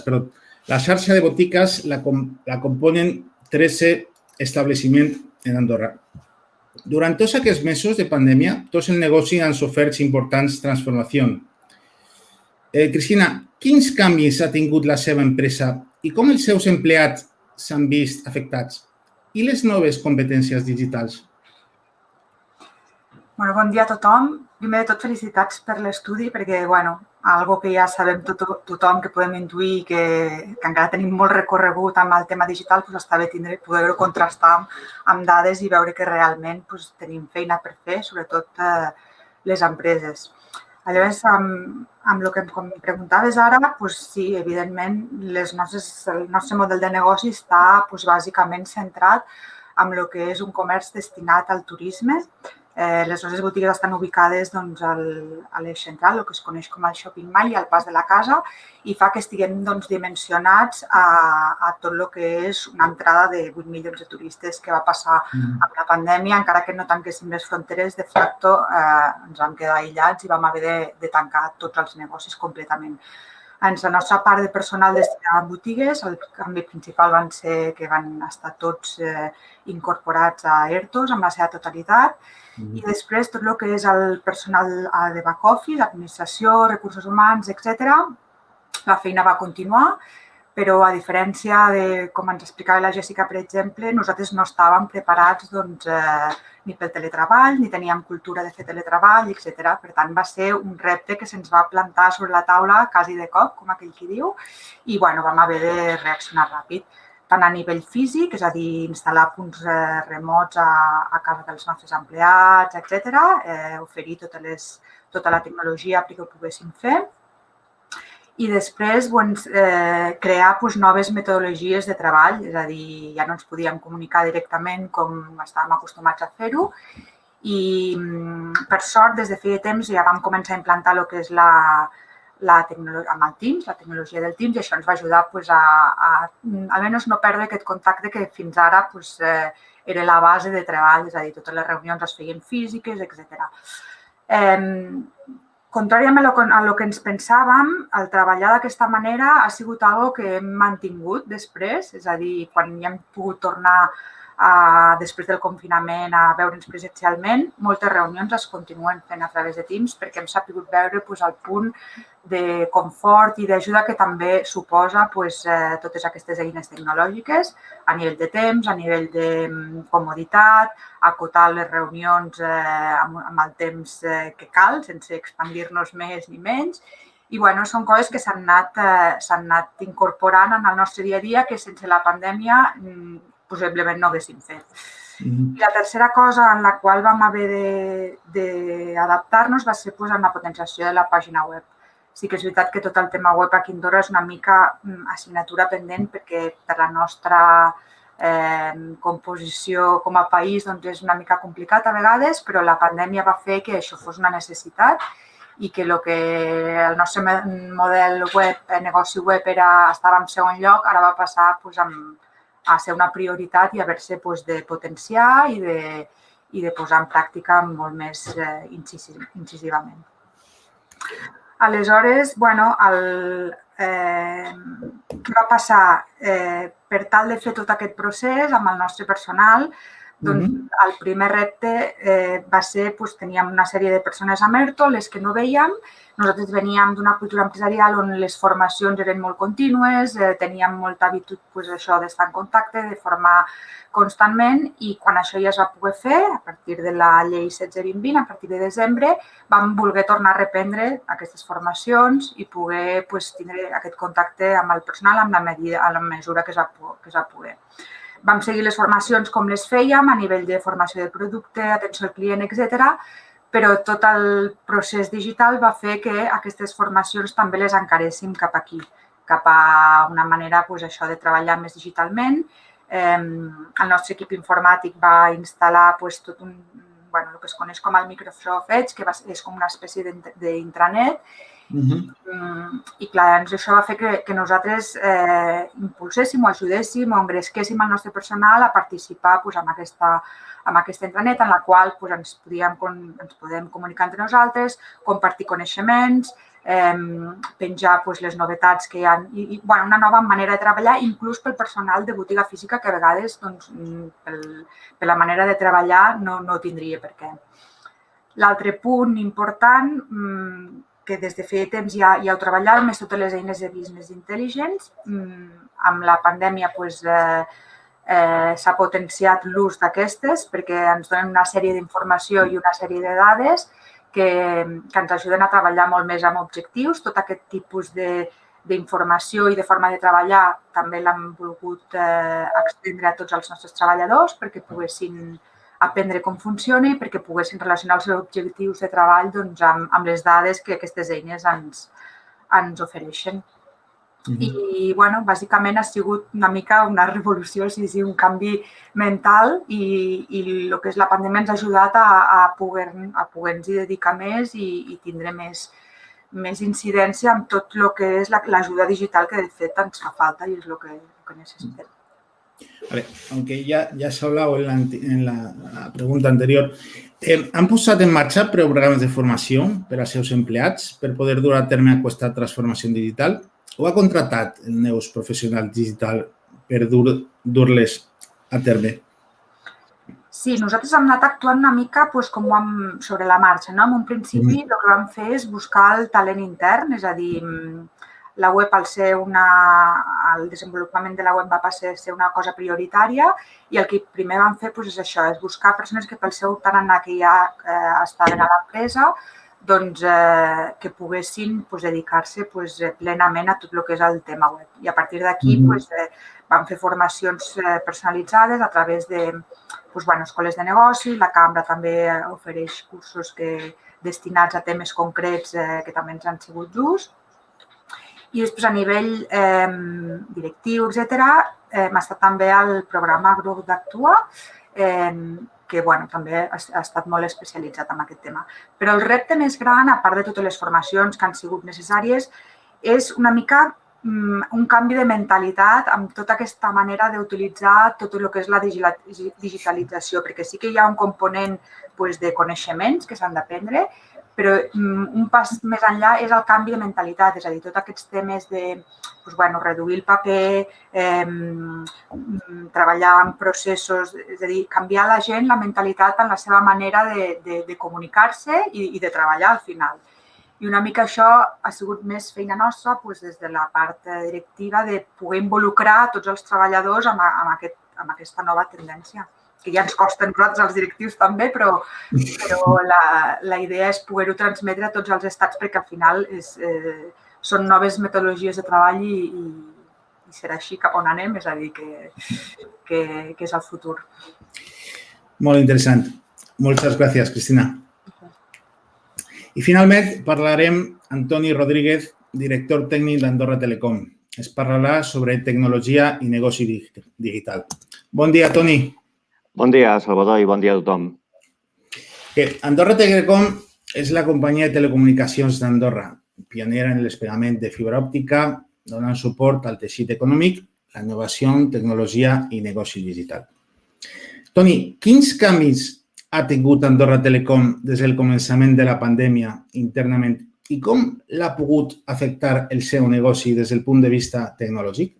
Perdón. La xarxa de botiques la componen 13 establiments en Andorra. Durant tots aquests mesos de pandèmia, tots els negocis han sofert importants transformacions. Cristina, quins canvis ha tingut la seva empresa i com els seus empleats s'han vist afectats? I les noves competències digitals? Bon dia a tothom. Primer de tot, felicitats per l'estudi, perquè, algo que ja sabem tothom, que podem intuir que encara tenim molt recorregut amb el tema digital, està bé poder-ho contrastar amb dades i veure que realment tenim feina per fer, sobretot les empreses. Llavors, amb el que em preguntaves ara, sí, evidentment, el nostre model de negoci està bàsicament centrat en el que és un comerç destinat al turisme. Les nostres botigues estan ubicades a l'eix central, el que es coneix com el shopping mall i al pas de la casa, i fa que estiguem dimensionats a tot el que és una entrada de 8 milions de turistes que va passar amb la pandèmia. Encara que no tanquéssim les fronteres, de facto ens vam quedar aïllats i vam haver de tancar tots els negocis completament. En la nostra part de personal destinat a botigues, el canvi principal van ser que van estar tots incorporats a ERTOs amb la seva totalitat, i després tot el que és el personal de back office, administració, recursos humans, etc. La feina va continuar, però a diferència de, com ens explicava la Jessica, per exemple, nosaltres no estàvem preparats ni pel teletreball, ni teníem cultura de fer teletreball, etc. Per tant, va ser un repte que se'ns va plantar sobre la taula quasi de cop, com aquell qui diu, i vam haver de reaccionar ràpid, tant a nivell físic, és a dir, instal·lar punts remots a casa dels nostres empleats, etc., oferir tota la tecnologia perquè ho poguéssim fer, i després crear noves metodologies de treball, és a dir, ja no ens podíem comunicar directament com estàvem acostumats a fer-ho i, per sort, des de feia temps ja vam començar a implantar el que és amb el Teams, la tecnologia del Teams, i això ens va ajudar a almenys no perdre aquest contacte que fins ara era la base de treball, és a dir, totes les reunions es feien físiques, etc. Contràriament a el que ens pensàvem, el treballar d'aquesta manera ha sigut una cosa que hem mantingut després, és a dir, quan ja hem pogut tornar després del confinament a veure'ns presencialment, moltes reunions es continuen fent a través de Teams perquè hem sabut veure el punt de confort i d'ajuda que també suposa totes aquestes eines tecnològiques a nivell de temps, a nivell de comoditat, acotar les reunions amb el temps que cal, sense expandir-nos més ni menys. I són coses que s'han anat incorporant en el nostre dia a dia que sense la pandèmia possiblement no haguéssim fet. I la tercera cosa en la qual vam haver d'adaptar-nos va ser en la potenciació de la pàgina web. Sí que és veritat que tot el tema web aquí a Andorra és una mica assignatura pendent perquè per la nostra composició com a país és una mica complicat a vegades, però la pandèmia va fer que això fos una necessitat i que el nostre model web, negoci web, estava en segon lloc, ara va passar a ser una prioritat i haver-se de potenciar i de posar en pràctica molt més incisivament. Aleshores, què va passar? Per tal de fer tot aquest procés amb el nostre personal, el primer repte va ser, teníem una sèrie de persones a ERTO, les que no veiem. Nosaltres veníem d'una cultura empresarial on les formacions eren molt contínues, teníem molta habitud d'estar en contacte, de formar constantment i quan això ja es va poder fer, a partir de la llei 16-2020, a partir de desembre, vam voler tornar a reprendre aquestes formacions i poder tindre aquest contacte amb el personal a la mesura que es va poder. Vam seguir les formacions com les fèiem, a nivell de formació de producte, atenció al client, etc. Però tot el procés digital va fer que aquestes formacions també les encaréssim cap aquí, cap a una manera de treballar més digitalment. El nostre equip informàtic va instal·lar tot el que es coneix com el Microsoft Edge, que és com una espècie d'intranet. I clar, això va fer que nosaltres impulséssim o ajudéssim o engresquéssim el nostre personal a participar en aquesta intranet en la qual ens podem comunicar entre nosaltres, compartir coneixements, penjar les novetats que hi ha i una nova manera de treballar, inclús pel personal de botiga física que a vegades per la manera de treballar no tindria per què. L'altre punt important que des de feia temps ja ho treballàvem és totes les eines de business intelligence. Amb la pandèmia s'ha potenciat l'ús d'aquestes perquè ens donen una sèrie d'informació i una sèrie de dades que ens ajuden a treballar molt més amb objectius. Tot aquest tipus d'informació i de forma de treballar també l'hem volgut estendre a tots els nostres treballadors perquè poguessin aprendre com funciona i perquè poguessin relacionar els seus objectius de treball amb les dades que aquestes eines ens ofereixen. I, bàsicament ha sigut una mica una revolució, un canvi mental i el que és la pandèmia ens ha ajudat a poder-nos dedicar més i tindre més incidència en tot el que és l'ajuda digital que de fet ens fa falta i és el que necessitem. Vale, aunque ya se ha hablado en la pregunta anterior, ¿han posat en marxa programes de formació per als seus empleats per poder dur a terme aquesta transformació digital? O ha contratat nous professionals digital per dur-les a terme? Sí, nosaltres hem anat actuant una mica com sobre la marxa. En un principi el que vam fer és buscar el talent intern, és a dir, la web, el desenvolupament de la web va passar a ser una cosa prioritària i el que primer vam fer és això, és buscar persones que pel seu tarannà que ja estaven a l'empresa doncs, que poguessin dedicar-se plenament a tot el que és el tema web. I a partir d'aquí vam fer formacions personalitzades a través de escoles de negoci, la Cambra també ofereix cursos destinats a temes concrets que també ens han sigut d'ús. I després a nivell directiu, etc., hem estat també al programa Grup d'Actua, que també ha estat molt especialitzat en aquest tema. Però el repte més gran, a part de totes les formacions que han sigut necessàries, és una mica un canvi de mentalitat amb tota aquesta manera d'utilitzar tot el que és la digitalització, perquè sí que hi ha un component de coneixements que s'han d'aprendre, però un pas més enllà és el canvi de mentalitat, és a dir, tots aquests temes de reduir el paper, treballar en processos, és a dir, canviar la gent, la mentalitat en la seva manera de comunicar-se i de treballar al final. I una mica això ha sigut més feina nostra des de la part directiva de poder involucrar tots els treballadors amb aquesta nova tendència, que ja ens costa a nosaltres, els directius també, però la idea és poder-ho transmetre a tots els estats perquè al final són noves metodologies de treball i serà així cap on anem, és a dir, que és el futur. Molt interessant. Moltes gràcies, Cristina. I finalment parlarem amb Antoni Rodríguez, director tècnic d'Andorra Telecom. Es parlarà sobre tecnologia i negoci digital. Bon dia, Toni. Bon dia, Salvador, i bon dia a tothom. Andorra Telecom és la companyia de telecomunicacions d'Andorra, pionera en el desplegament de fibra òptica, donant suport al teixit econòmic, la innovació, tecnologia i negoci digital. Toni, quins canvis ha tingut Andorra Telecom des del començament de la pandèmia internament i com l'ha pogut afectar el seu negoci des del punt de vista tecnològic?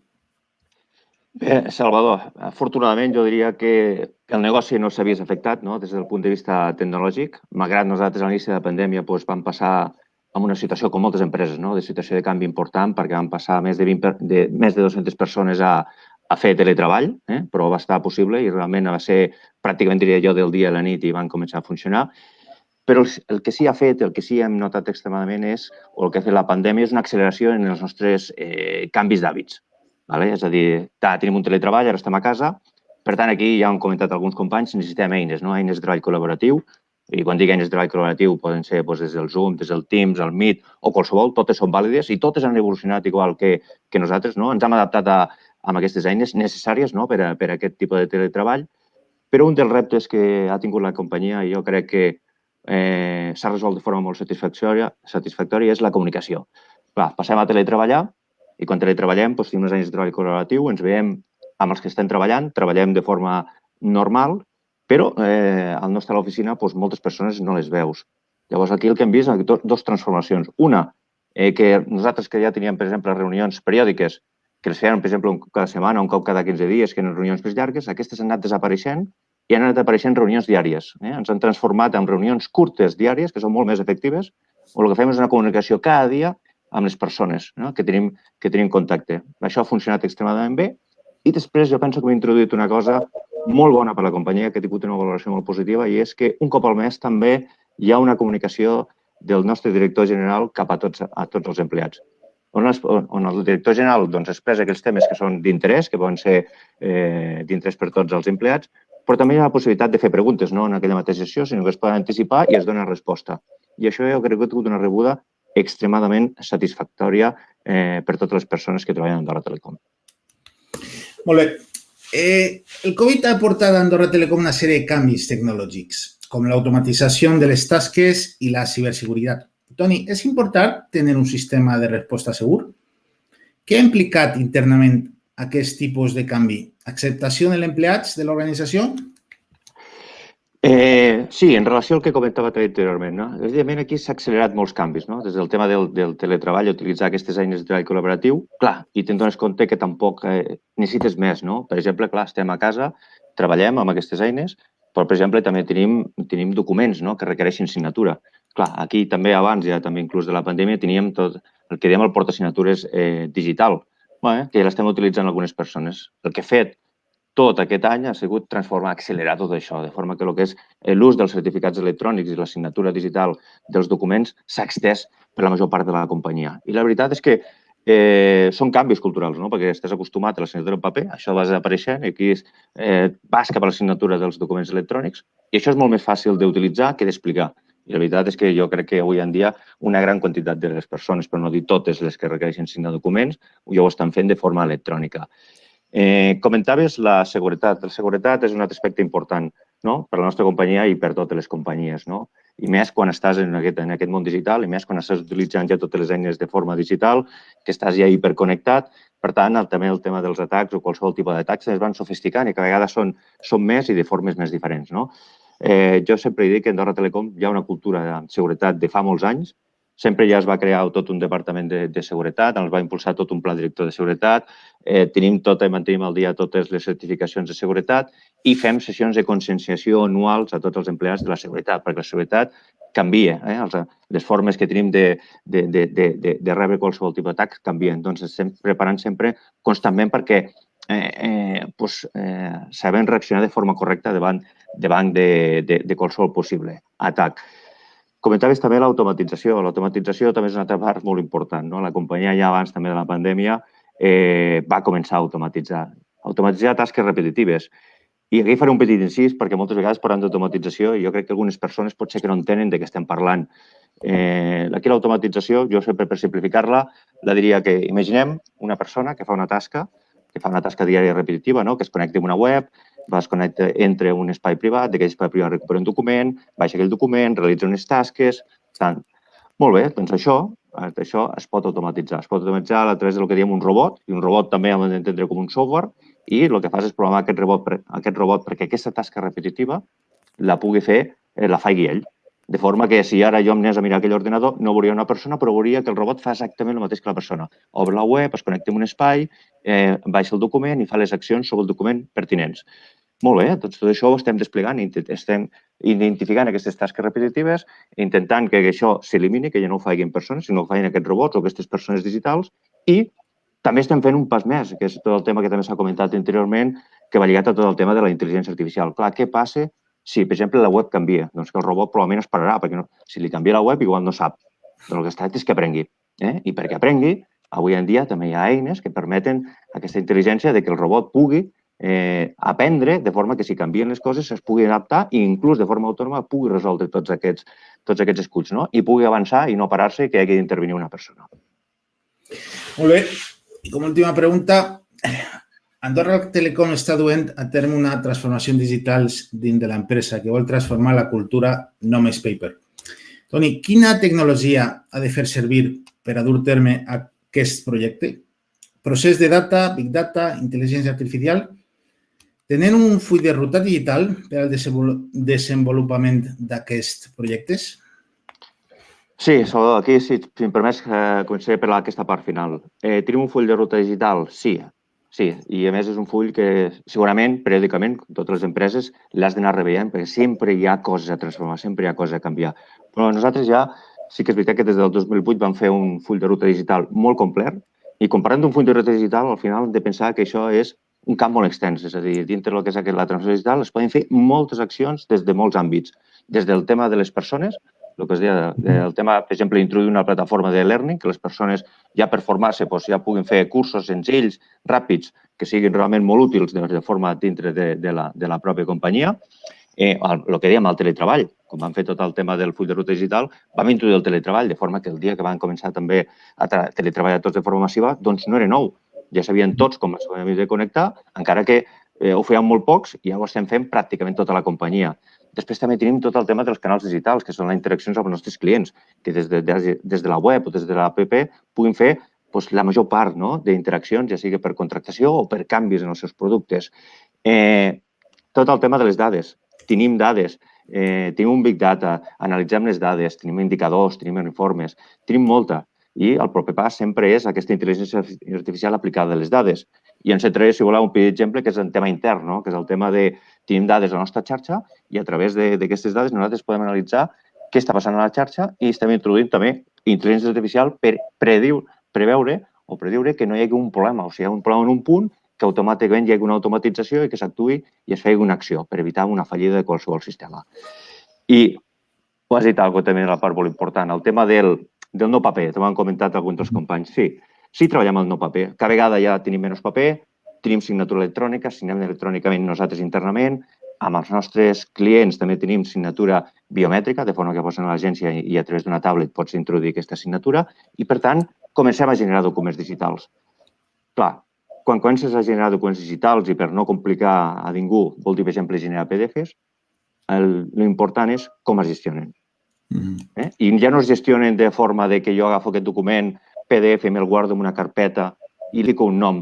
Bé, Salvador, afortunadament jo diria que el negoci no s'ha vist afectat des del punt de vista tecnològic. Malgrat nosaltres a l'inici de la pandèmia vam passar en una situació com moltes empreses, de situació de canvi important, perquè vam passar més de 200 persones a fer teletreball, però va estar possible i realment va ser pràcticament, diria jo, del dia a la nit i van començar a funcionar. Però el que sí ha fet, el que sí hem notat extremadament o el que ha fet la pandèmia és una acceleració en els nostres canvis d'hàbits. És a dir, tenim un teletreball, ara estem a casa, per tant, aquí ja han comentat alguns companys, necessitem eines, eines de treball col·laboratiu, i quan dic eines de treball col·laboratiu poden ser des del Zoom, des del Teams, el Meet o qualsevol, totes són vàlides i totes han evolucionat igual que nosaltres, ens hem adaptat a aquestes eines necessàries per a aquest tipus de teletreball, però un dels reptes que ha tingut la companyia i jo crec que s'ha resolt de forma molt satisfactòria és la comunicació. Passem a teletreballar i quan teletreballem tenim unes eines de treball col·laboratiu, ens veiem amb els que estem treballant, treballem de forma normal, però al no estar a l'oficina moltes persones no les veus. Llavors aquí el que hem vist és dues transformacions. Una, que nosaltres que ja teníem, per exemple, reunions periòdiques que les feien, per exemple, un cop cada setmana, un cop cada 15 dies, que eren reunions més llargues, aquestes han anat desapareixent i han anat apareixent reunions diàries. Ens han transformat en reunions curtes diàries, que són molt més efectives, o el que fem és una comunicació cada dia amb les persones que tenim contacte. Això ha funcionat extremadament bé i després jo penso que hem introduït una cosa molt bona per a la companyia, que ha tingut una valoració molt positiva, i és que un cop al mes també hi ha una comunicació del nostre director general cap a tots els empleats, on el director general expressa aquells temes que són d'interès, que poden ser d'interès per tots els empleats, però també hi ha la possibilitat de fer preguntes, no en aquella mateixa sessió, sinó que es poden anticipar i es dona resposta. I això jo crec que ha tingut una rebuda extremadament satisfactòria per totes les persones que treballen a Andorra Telecom. Molt bé. El Covid ha portat a Andorra Telecom una sèrie de canvis tecnològics, com l'automatització de les tasques i la ciberseguretat. Toni, és important tenir un sistema de resposta segur? Què ha implicat internament aquest tipus de canvi? Acceptació dels empleats de l'organització? Sí, en relació al que comentava anteriorment. Evidentment, aquí s'ha accelerat molts canvis. Des del tema del teletreball, utilitzar aquestes eines de treball col·laboratiu, clar, i te'n dones compte que tampoc necessites més. Per exemple, clar, estem a casa, treballem amb aquestes eines, però, per exemple, també tenim documents que requereixen signatura. Clar, aquí també abans, ja també inclús de la pandèmia, teníem tot el que dèiem el portasignatures digital, que ja l'estem utilitzant algunes persones. El que he fet tot aquest any ha sigut transformar, accelerar tot això, de forma que el que és l'ús dels certificats electrònics i la signatura digital dels documents s'ha extès per la major part de la companyia. I la veritat és que són canvis culturals, no? Perquè estàs acostumat a la signatura en paper, això va desapareixent i aquí vas cap a la signatura dels documents electrònics i això és molt més fàcil d'utilitzar que d'explicar. I la veritat és que jo crec que avui en dia una gran quantitat de les persones, per no dir totes les que requereixen signar documents, ja ho estan fent de forma electrònica. Comentaves la seguretat. La seguretat és un altre aspecte important per la nostra companyia i per totes les companyies. I més quan estàs en aquest món digital i més quan estàs utilitzant ja totes les eines de forma digital, que estàs ja hiperconnectat. Per tant, també el tema dels atacs o qualsevol tipus d'atacs es van sofisticant i cada vegada són més i de formes més diferents. Jo sempre dic que a Andorra Telecom hi ha una cultura de seguretat de fa molts anys. Sempre ja es va crear tot un departament de seguretat, ens va impulsar tot un pla director de seguretat, mantenim al dia totes les certificacions de seguretat i fem sessions de conscienciació anuals a tots els empleats de la seguretat, perquè la seguretat canvia. Les formes que tenim de rebre qualsevol tipus d'atac canvien. Doncs estem preparant sempre constantment perquè sabem reaccionar de forma correcta davant de qualsevol possible atac. Comentaves també l'automatització. L'automatització també és una altra part molt important. La companyia ja abans també de la pandèmia va començar a automatitzar tasques repetitives. I aquí faré un petit incís perquè moltes vegades parlant d'automatització i jo crec que algunes persones potser que no entenen de què estem parlant. Aquí l'automatització, jo sempre per simplificar-la, la diria que imaginem una persona que fa una tasca diària repetitiva, que es connecta amb una web, es connecta entre un espai privat, d'aquell espai privat recupera un document, baixa aquell document, realitza unes tasques, tant. Molt bé, doncs això es pot automatitzar. Es pot automatitzar a través del que diem un robot, i un robot també hem d'entendre com un software, i el que fas és programar aquest robot perquè aquesta tasca repetitiva la pugui fer, la faci ell. De forma que si ara jo em anés a mirar aquell ordenador, no veuria una persona, però veuria que el robot fa exactament el mateix que la persona. Obre la web, es connecta amb un espai, baixa el document i fa les accions sobre el document pertinents. Molt bé, doncs tot això ho estem desplegant, estem identificant aquestes tasques repetitives, intentant que això s'elimini, que ja no ho facin persones, sinó que ho facin aquests robots o aquestes persones digitals i també estem fent un pas més, que és tot el tema que també s'ha comentat anteriorment, que va lligat a tot el tema de la intel·ligència artificial. Clar, què passa si, per exemple, la web canvia? Doncs que el robot probablement esperarà, perquè si li canvia la web igual no sap. Però el que es tracta és que aprengui. I perquè aprengui, avui en dia també hi ha eines que permeten aquesta intel·ligència de que el robot pugui aprendre de forma que si canvien les coses es pugui adaptar i inclús de forma autònoma pugui resoldre tots aquests esculls i pugui avançar i no parar-se i que hagi d'intervenir una persona. Molt bé. I com a última pregunta, Andorra Telecom està duent a terme una transformació digital dins de l'empresa que vol transformar la cultura només paper. Toni, quina tecnologia ha de fer servir per a dur terme aquest projecte? Procés de data, big data, intel·ligència artificial? Tenen un full de ruta digital per al desenvolupament d'aquests projectes? Sí, Salvador, aquí, si em permets, començaré per aquesta part final. Tenim un full de ruta digital? Sí, i a més és un full que segurament, periòdicament, totes les empreses, l'has d'anar reveient perquè sempre hi ha coses a transformar, sempre hi ha coses a canviar. Però nosaltres ja, sí que és veritat que des del 2008 vam fer un full de ruta digital molt complet i comparant un full de ruta digital, al final hem de pensar que això és un camp molt extens, és a dir, dintre del que és la transformació digital es poden fer moltes accions des de molts àmbits, des del tema de les persones, el que es deia, el tema, per exemple, d'introduir una plataforma de learning, que les persones ja per formar-se ja puguin fer cursos senzills, ràpids, que siguin realment molt útils de forma dintre de la pròpia companyia. El que dèiem, el teletreball, com vam fer tot el tema del full de ruta digital, vam introduir el teletreball, de forma que el dia que van començar també a teletreballar tots de forma massiva, doncs no era nou. Ja sabien tots com s'havien de connectar, encara que ho feien molt pocs i ja ho estem fent pràcticament tota la companyia. Després també tenim tot el tema dels canals digitals, que són les interaccions amb els nostres clients, que des de la web o des de l'app puguin fer la major part d'interaccions, ja sigui per contractació o per canvis en els seus productes. Tot el tema de les dades. Tenim dades, tenim un big data, analitzem les dades, tenim indicadors, tenim informes, tenim molta. I el proper pas sempre és aquesta intel·ligència artificial aplicada a les dades. I ens centraré, si voleu, un petit exemple, que és el tema intern, que és el tema de tenim dades a la nostra xarxa i a través d'aquestes dades nosaltres podem analitzar què està passant a la xarxa i estem introduint també intel·ligència artificial per preveure que no hi hagi un problema. O sigui, hi ha un problema en un punt que automàticament hi hagi una automatització i que s'actuï i es faci una acció per evitar una fallida de qualsevol sistema. I ho has dit alguna cosa també de la part molt important, el tema del no paper, t'ho han comentat alguns dels companys. Sí, treballem el no paper. Cada vegada ja tenim menys paper, tenim signatura electrònica, signem electrònicament nosaltres internament, amb els nostres clients també tenim signatura biomètrica, de forma que pots anar a l'agència i a través d'una tablet pots introduir aquesta signatura i, per tant, comencem a generar documents digitals. Clar, quan comences a generar documents digitals i per no complicar a ningú, vol dir, per exemple, generar PDFs, l'important és com es gestionen. I ja no es gestionen de forma que jo agafo aquest document PDF, me'l guardo en una carpeta i li dic un nom.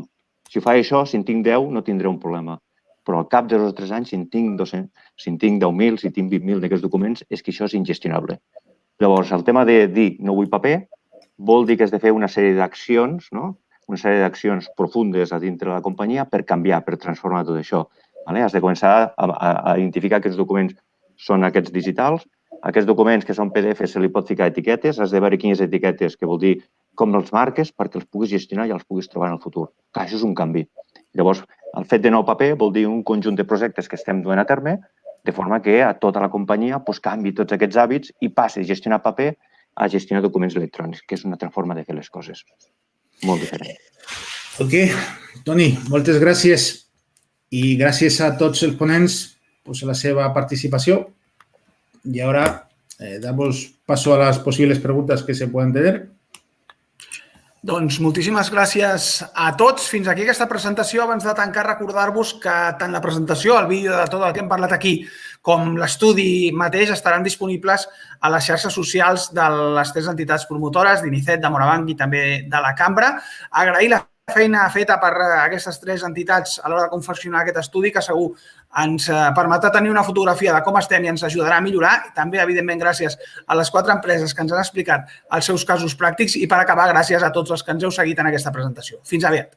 Si fa això, si en tinc 10, no tindré un problema. Però al cap de 2 o 3 anys, si en tinc 200, si en tinc 10.000, si tinc 20.000 d'aquests documents, és que això és ingestionable. Llavors, el tema de dir no vull paper vol dir que has de fer una sèrie d'accions, una sèrie d'accions profundes a dintre de la companyia per canviar, per transformar tot això. Has de començar a identificar que els documents són aquests digitals. Aquests documents que són PDF se li pot ficar etiquetes, has de veure quines etiquetes, que vol dir com els marques perquè els puguis gestionar i els puguis trobar en el futur. Clar, això és un canvi. Llavors, el fet de nou paper vol dir un conjunt de projectes que estem duent a terme, de forma que a tota la companyia canvi tots aquests hàbits i passi a gestionar paper a gestionar documents electrònics, que és una altra forma de fer les coses. Molt diferent. Ok, Toni, moltes gràcies. I gràcies a tots els ponents per la seva participació. Y ahora damos paso a las posibles preguntas que se puedan tener. Doncs moltíssimes gràcies a tots. Fins aquí aquesta presentació. Abans de tancar, recordar-vos que tant la presentació, el vídeo de tot el que hem parlat aquí, com l'estudi mateix estaran disponibles a les xarxes socials de les 3 entitats promotores, d'Inicet, de Morabanc i també de la Cambra. Agrair la feina feta per aquestes 3 entitats a l'hora de confeccionar aquest estudi, que segur ens permetrà tenir una fotografia de com estem i ens ajudarà a millorar. I també, evidentment, gràcies a les 4 empreses que ens han explicat els seus casos pràctics i, per acabar, gràcies a tots els que ens heu seguit en aquesta presentació. Fins aviat.